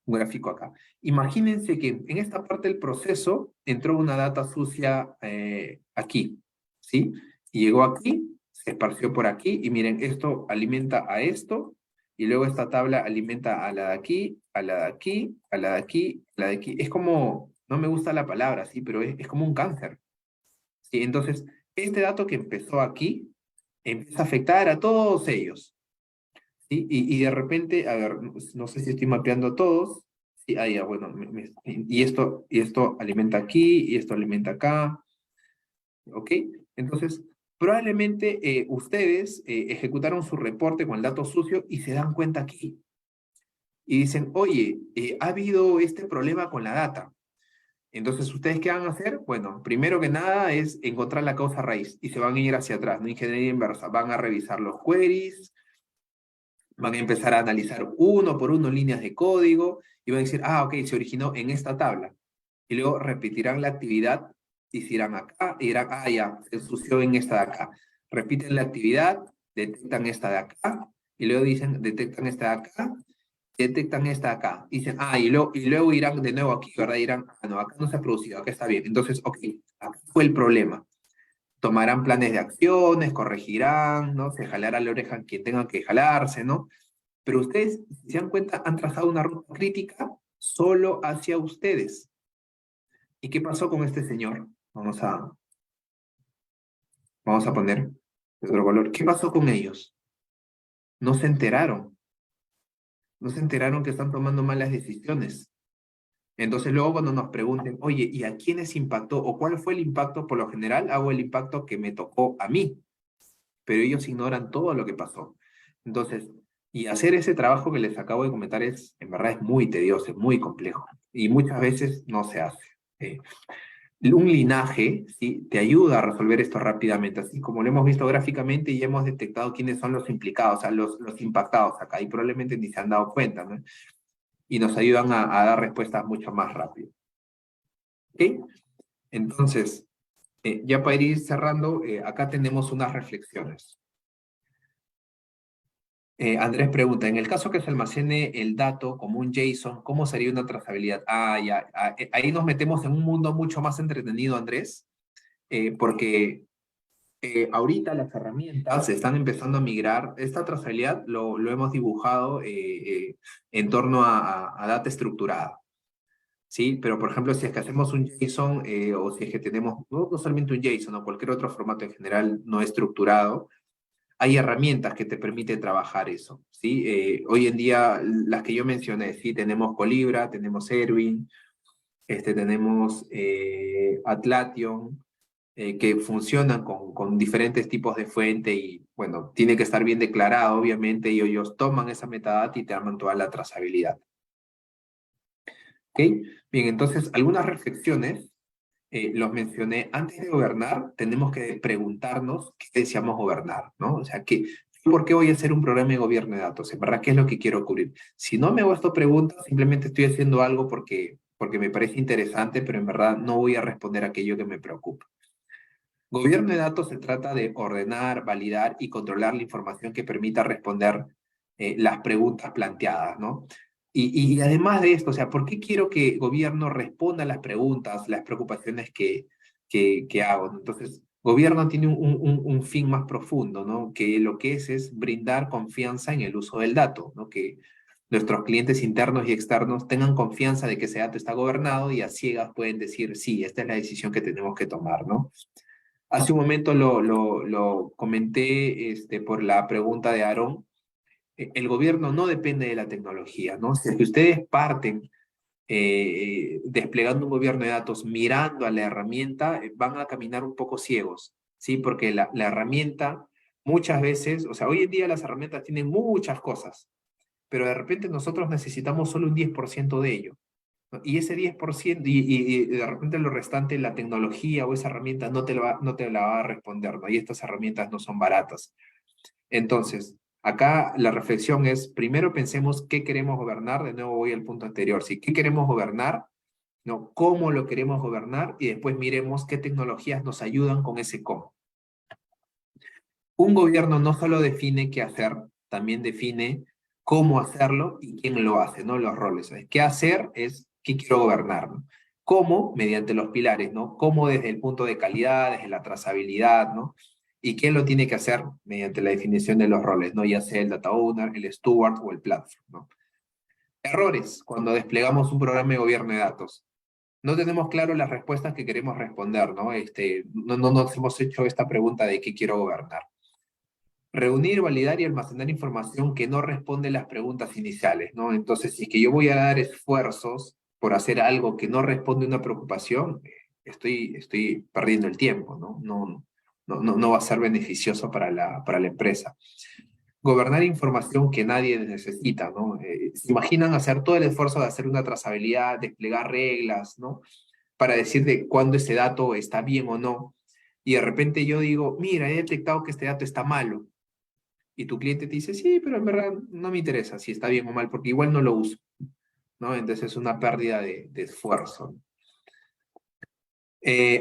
gráfico acá. Imagínense que en esta parte del proceso entró una data sucia aquí, ¿sí? Y llegó aquí, se esparció por aquí, y miren, esto alimenta a esto, y luego esta tabla alimenta a la de aquí, a la de aquí, a la de aquí, a la de aquí. Es como, no me gusta la palabra, sí, pero es como un cáncer. ¿Sí? Entonces, este dato que empezó aquí, empieza a afectar a todos ellos. ¿Sí? Y de repente, a ver, no sé si estoy mapeando todos. Sí, ya, bueno, y esto alimenta aquí, y esto alimenta acá. ¿Ok? Entonces, probablemente ustedes ejecutaron su reporte con el dato sucio y se dan cuenta aquí. Y dicen, oye, ha habido este problema con la data. Entonces, ¿ustedes qué van a hacer? Bueno, primero que nada es encontrar la causa raíz y se van a ir hacia atrás, no ingeniería inversa. Van a revisar los queries, Van a empezar a analizar uno por uno líneas de código y van a decir, ah, ok, se originó en esta tabla. Y luego repetirán la actividad y se irán acá y dirán, ah, ya, se ensució en esta de acá. Repiten la actividad, detectan esta de acá y luego dicen, detectan esta de acá, detectan esta de acá. Dicen, ah, y luego irán de nuevo aquí, ¿verdad? Dirán, ah, no, acá no se ha producido, acá está bien. Entonces, ok, acá fue el problema. Tomarán planes de acciones, corregirán, ¿no? Se jalará la oreja a quien tenga que jalarse, ¿no? Pero ustedes, si se dan cuenta, han trazado una ruta crítica solo hacia ustedes. ¿Y qué pasó con este señor? Vamos a poner otro color. ¿Qué pasó con ellos? No se enteraron. No se enteraron que están tomando malas decisiones. Entonces luego cuando nos pregunten, oye, ¿y a quiénes impactó? ¿O cuál fue el impacto? Por lo general hago el impacto que me tocó a mí. Pero ellos ignoran todo lo que pasó. Entonces, y hacer ese trabajo que les acabo de comentar es, en verdad, es muy tedioso, es muy complejo. Y muchas veces no se hace. Un linaje, ¿sí? Te ayuda a resolver esto rápidamente, así como lo hemos visto gráficamente y ya hemos detectado quiénes son los implicados, o sea, los impactados acá, y probablemente ni se han dado cuenta, ¿no? Y nos ayudan a dar respuestas mucho más rápido. ¿Ok? Entonces, ya para ir cerrando, acá tenemos unas reflexiones. Andrés pregunta, en el caso que se almacene el dato como un JSON, ¿cómo sería una trazabilidad? Ah, ya, ahí nos metemos en un mundo mucho más entretenido, Andrés, porque ahorita las herramientas se están empezando a migrar. Esta trazabilidad lo hemos dibujado en torno a data estructurada, ¿sí? Pero, por ejemplo, si es que hacemos un JSON o si es que tenemos, no solamente un JSON o cualquier otro formato en general no estructurado, hay herramientas que te permiten trabajar eso, ¿sí? Hoy en día, las que yo mencioné, ¿sí? Tenemos Colibra, tenemos Erwin, tenemos Atlassian, que funcionan con diferentes tipos de fuente y, bueno, tiene que estar bien declarado, obviamente, y ellos toman esa metadata y te arman toda la trazabilidad. ¿Ok? Bien, entonces, algunas reflexiones, los mencioné, antes de gobernar, tenemos que preguntarnos qué deseamos gobernar, ¿no? O sea, ¿por qué voy a hacer un programa de gobierno de datos? En verdad, ¿qué es lo que quiero cubrir? Si no me hago esta pregunta, simplemente estoy haciendo algo porque me parece interesante, pero en verdad no voy a responder aquello que me preocupa. Gobierno de datos se trata de ordenar, validar y controlar la información que permita responder las preguntas planteadas, ¿no? Y además de esto, o sea, ¿por qué quiero que gobierno responda a las preguntas, las preocupaciones que hago? Entonces, gobierno tiene un fin más profundo, ¿no? Que lo que es brindar confianza en el uso del dato, ¿no? Que nuestros clientes internos y externos tengan confianza de que ese dato está gobernado y a ciegas pueden decir, sí, esta es la decisión que tenemos que tomar, ¿no? Hace un momento lo comenté por la pregunta de Aaron. El gobierno no depende de la tecnología, ¿no? Si es que ustedes parten desplegando un gobierno de datos mirando a la herramienta, van a caminar un poco ciegos, ¿sí? Porque la herramienta muchas veces, o sea, hoy en día las herramientas tienen muchas cosas, pero de repente nosotros necesitamos solo un 10% de ello. ¿No? Y ese 10%, y de repente lo restante, la tecnología o esa herramienta no te la va a responder, ¿no? Y estas herramientas no son baratas. Entonces, acá la reflexión es, primero pensemos qué queremos gobernar, de nuevo voy al punto anterior, ¿sí? ¿Qué queremos gobernar? ¿No? ¿Cómo lo queremos gobernar? Y después miremos qué tecnologías nos ayudan con ese cómo. Un gobierno no solo define qué hacer, también define cómo hacerlo y quién lo hace, ¿no? Los roles. ¿Qué hacer es qué quiero gobernar, ¿no? ¿Cómo? Mediante los pilares, ¿no? ¿Cómo desde el punto de calidad, desde la trazabilidad, ¿no? ¿Y quién lo tiene que hacer? Mediante la definición de los roles, ¿no? Ya sea el data owner, el steward o el platform, ¿no? Errores cuando desplegamos un programa de gobierno de datos. No tenemos claro las respuestas que queremos responder, ¿no? No nos hemos hecho esta pregunta de qué quiero gobernar. Reunir, validar y almacenar información que no responde las preguntas iniciales, ¿no? Entonces, si es que yo voy a dar esfuerzos por hacer algo que no responde a una preocupación, estoy perdiendo el tiempo, ¿no? No va a ser beneficioso para la empresa. Gobernar información que nadie necesita, ¿no? ¿Se imaginan hacer todo el esfuerzo de hacer una trazabilidad, desplegar reglas, ¿no? Para decir de cuándo ese dato está bien o no. Y de repente yo digo, mira, he detectado que este dato está malo. y tu cliente te dice, sí, pero en verdad no me interesa si está bien o mal, porque igual no lo uso, ¿no? Entonces es una pérdida de esfuerzo.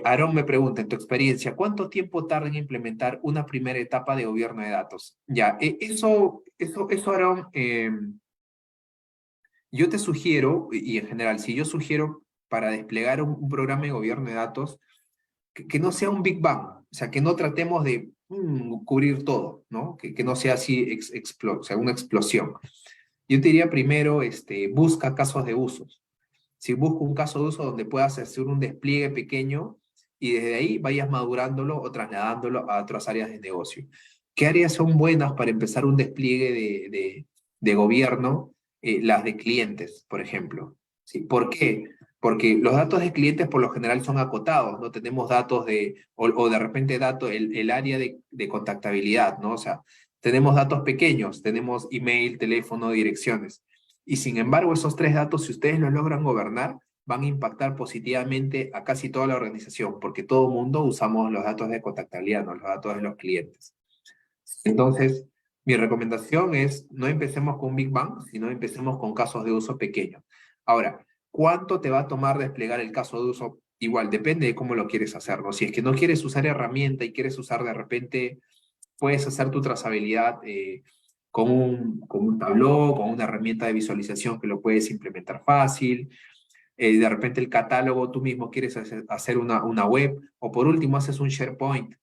Aarón me pregunta, en tu experiencia, ¿cuánto tiempo tarda en implementar una primera etapa de gobierno de datos? Ya, eso, Aarón, yo te sugiero, y en general, si yo sugiero para desplegar un programa de gobierno de datos, que no sea un Big Bang, o sea, que no tratemos de cubrir todo, ¿no? Que no sea así, o sea, una explosión. Yo te diría primero, busca casos de usos. Si busco un caso de uso donde puedas hacer un despliegue pequeño y desde ahí vayas madurándolo o trasladándolo a otras áreas de negocio. ¿Qué áreas son buenas para empezar un despliegue de gobierno? Las de clientes, por ejemplo. ¿Sí? ¿Por qué? Porque los datos de clientes por lo general son acotados, no tenemos datos o de repente el área de contactabilidad, ¿no? O sea, tenemos datos pequeños, tenemos email, teléfono, direcciones. Y sin embargo, esos 3 datos, si ustedes los logran gobernar, van a impactar positivamente a casi toda la organización, porque todo el mundo usamos los datos de contactabilidad, ¿no? Los datos de los clientes. Entonces, mi recomendación es no empecemos con Big Bang, sino empecemos con casos de uso pequeños. Ahora, ¿cuánto te va a tomar desplegar el caso de uso? Igual, depende de cómo lo quieres hacer, ¿no? Si es que no quieres usar herramienta y quieres usar de repente, puedes hacer tu trazabilidad con un Tableau, con una herramienta de visualización que lo puedes implementar fácil. De repente el catálogo tú mismo quieres hacer una web, o por último haces un SharePoint,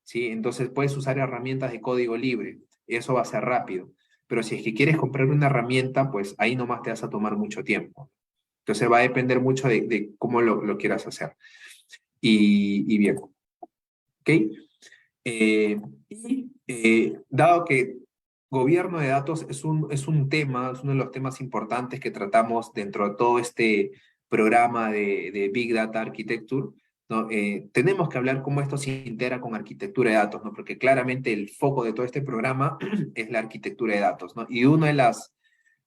¿sí? Entonces puedes usar herramientas de código libre, eso va a ser rápido. Pero si es que quieres comprar una herramienta, pues ahí nomás te vas a tomar mucho tiempo. Entonces va a depender mucho de cómo lo quieras hacer. Y bien, ¿ok? Dado que gobierno de datos es un tema, es uno de los temas importantes que tratamos dentro de todo este programa de Big Data Architecture, ¿no? Tenemos que hablar cómo esto se integra con arquitectura de datos, ¿no? Porque claramente el foco de todo este programa es la arquitectura de datos, ¿no?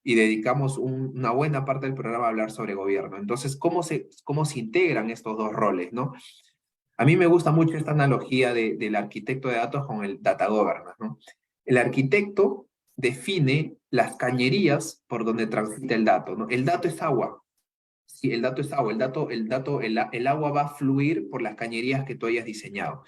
Y dedicamos una buena parte del programa a hablar sobre gobierno. Entonces, ¿cómo se integran estos dos roles, ¿no? A mí me gusta mucho esta analogía del arquitecto de datos con el data governance, ¿no? El arquitecto define las cañerías por donde transita el dato, ¿no? El dato es agua. Sí, el dato es agua. El agua va a fluir por las cañerías que tú hayas diseñado.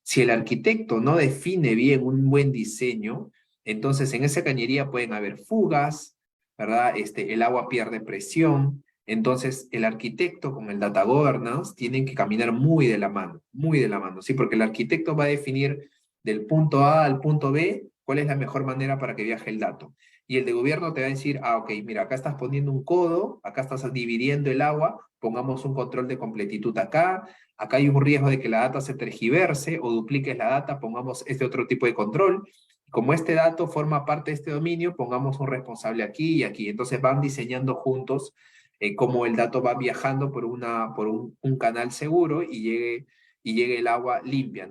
Si el arquitecto no define bien un buen diseño, entonces en esa cañería pueden haber fugas, ¿verdad? El agua pierde presión. Entonces, el arquitecto con el data governance tienen que caminar muy de la mano, ¿sí? Porque el arquitecto va a definir del punto A al punto B cuál es la mejor manera para que viaje el dato. Y el de gobierno te va a decir, ok, mira, acá estás poniendo un codo, acá estás dividiendo el agua, pongamos un control de completitud acá hay un riesgo de que la data se tergiverse o dupliques la data, pongamos este otro tipo de control. Como este dato forma parte de este dominio, pongamos un responsable aquí y aquí. Entonces van diseñando juntos cómo el dato va viajando por un canal seguro y llegue el agua limpia,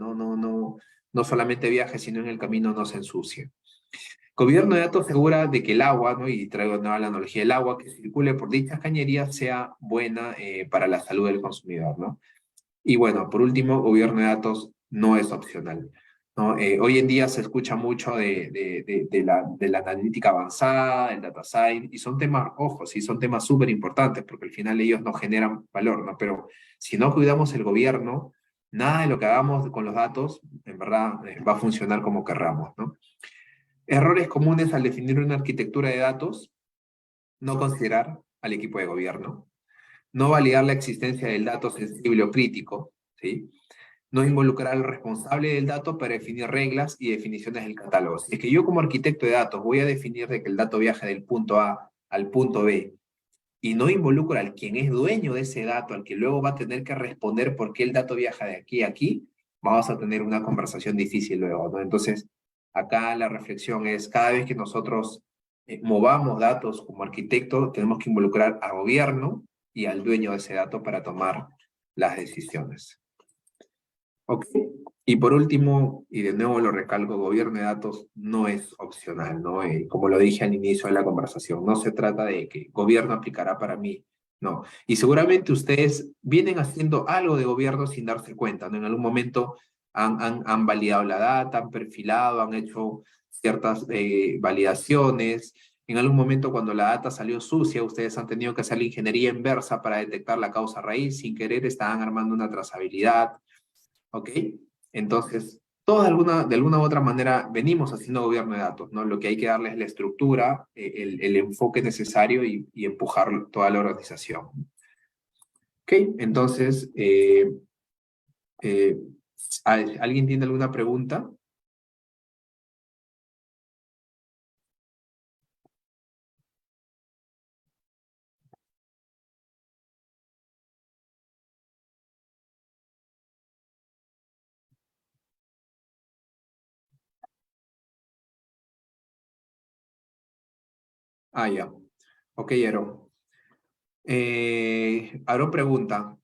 no solamente viaje, sino en el camino no se ensucie. Gobierno de datos asegura de que el agua, ¿no? Y traigo de nuevo la analogía, el agua que circule por dichas cañerías sea buena para la salud del consumidor, ¿no? Y bueno, por último, gobierno de datos no es opcional, ¿no? Hoy en día se escucha mucho de la analítica avanzada, el data science, y son temas, ojo, sí, son temas súper importantes, porque al final ellos no generan valor, ¿no? Pero si no cuidamos el gobierno, nada de lo que hagamos con los datos, en verdad, va a funcionar como querramos, ¿no? Errores comunes al definir una arquitectura de datos: no considerar al equipo de gobierno, no validar la existencia del dato sensible o crítico, ¿sí? No involucrar al responsable del dato para definir reglas y definiciones del catálogo. Si es que yo como arquitecto de datos voy a definir de que el dato viaje del punto A al punto B y no involucro al quien es dueño de ese dato, al que luego va a tener que responder por qué el dato viaja de aquí a aquí, vamos a tener una conversación difícil luego, ¿no? Entonces, acá la reflexión es, cada vez que nosotros movamos datos como arquitecto, tenemos que involucrar al gobierno y al dueño de ese dato para tomar las decisiones. Ok. Y por último, y de nuevo lo recalco, gobierno de datos no es opcional, ¿no? Como lo dije al inicio de la conversación, no se trata de que gobierno aplicará para mí, no. Y seguramente ustedes vienen haciendo algo de gobierno sin darse cuenta, ¿no? En algún momento han validado la data, han perfilado, han hecho ciertas validaciones. En algún momento cuando la data salió sucia, ustedes han tenido que hacer la ingeniería inversa para detectar la causa raíz. Sin querer estaban armando una trazabilidad. ¿Ok? Entonces, de alguna u otra manera venimos haciendo gobierno de datos, ¿no? Lo que hay que darles es la estructura, el enfoque necesario y empujar toda la organización. ¿Ok? Entonces, ¿alguien tiene alguna pregunta? Ah, ya. Ok, Aaron. Aaron pregunta,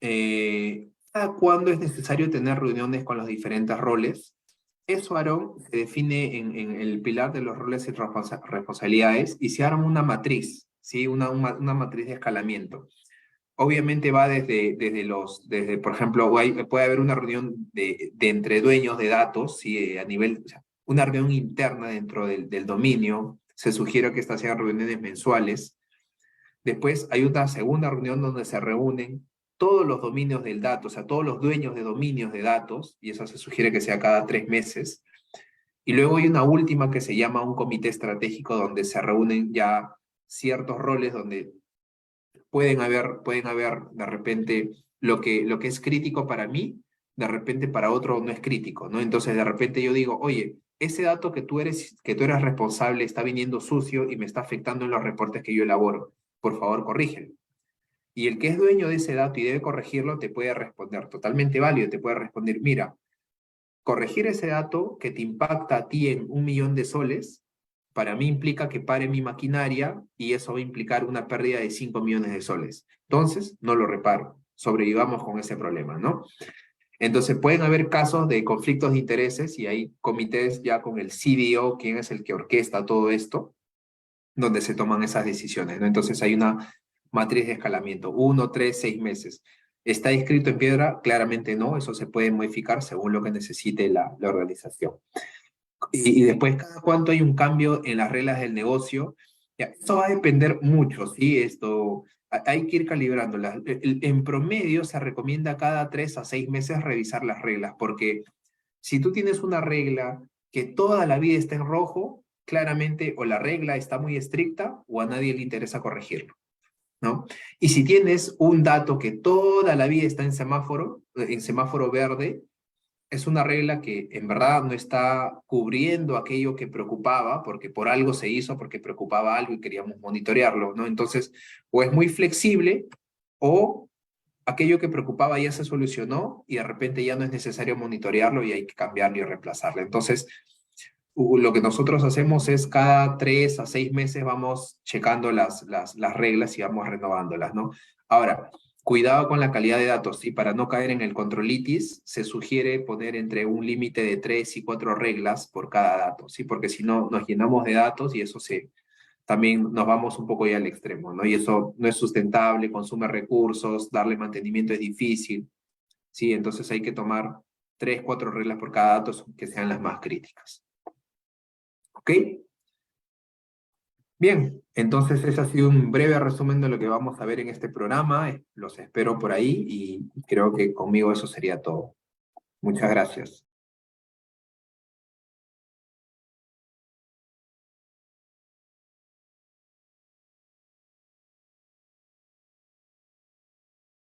¿cada cuándo es necesario tener reuniones con los diferentes roles? Eso, Aaron, se define en el pilar de los roles y responsabilidades y se arma una matriz, ¿sí? Una matriz de escalamiento. Obviamente va desde por ejemplo, puede haber una reunión de entre dueños de datos, ¿sí? A nivel, o sea, una reunión interna dentro del dominio. Se sugiere que estas sean reuniones mensuales. Después hay una segunda reunión donde se reúnen todos los dominios del dato, o sea, todos los dueños de dominios de datos, y eso se sugiere que sea cada 3 meses. Y luego hay una última que se llama un comité estratégico donde se reúnen ya ciertos roles donde pueden haber de repente lo que es crítico para mí, de repente para otro no es crítico, ¿no? Entonces de repente yo digo, oye, ese dato que tú eres responsable está viniendo sucio y me está afectando en los reportes que yo elaboro. Por favor, corrígelo. Y el que es dueño de ese dato y debe corregirlo te puede responder, totalmente válido, te puede responder, mira, corregir ese dato que te impacta a ti en 1.000.000 de soles, para mí implica que pare mi maquinaria y eso va a implicar una pérdida de 5 millones de soles. Entonces, no lo reparo. Sobrevivamos con ese problema, ¿no? Entonces, pueden haber casos de conflictos de intereses y hay comités ya con el CDO, quien es el que orquesta todo esto, donde se toman esas decisiones, ¿no? Entonces, hay una matriz de escalamiento, 1, 3, 6 meses. ¿Está escrito en piedra? Claramente no, eso se puede modificar según lo que necesite la organización. Y después, cada cuánto hay un cambio en las reglas del negocio. Ya, esto va a depender mucho, ¿sí? Hay que ir calibrándolas. En promedio se recomienda cada 3 a 6 meses revisar las reglas, porque si tú tienes una regla que toda la vida está en rojo, claramente o la regla está muy estricta o a nadie le interesa corregirlo, ¿no? Y si tienes un dato que toda la vida está en semáforo verde, es una regla que en verdad no está cubriendo aquello que preocupaba, porque por algo se hizo, porque preocupaba algo y queríamos monitorearlo, ¿no? Entonces, o es muy flexible, o aquello que preocupaba ya se solucionó y de repente ya no es necesario monitorearlo y hay que cambiarlo y reemplazarlo. Entonces, lo que nosotros hacemos es cada 3 a 6 meses vamos checando las reglas y vamos renovándolas, ¿no? Ahora, cuidado con la calidad de datos, ¿sí? Para no caer en el controlitis, se sugiere poner entre un límite de 3 y 4 reglas por cada dato, ¿sí? Porque si no, nos llenamos de datos y eso también nos vamos un poco ya al extremo, ¿no? Y eso no es sustentable, consume recursos, darle mantenimiento es difícil, ¿sí? Entonces hay que tomar 3, 4 reglas por cada dato que sean las más críticas. ¿Ok? Bien, entonces ese ha sido un breve resumen de lo que vamos a ver en este programa. Los espero por ahí y creo que conmigo eso sería todo. Muchas gracias.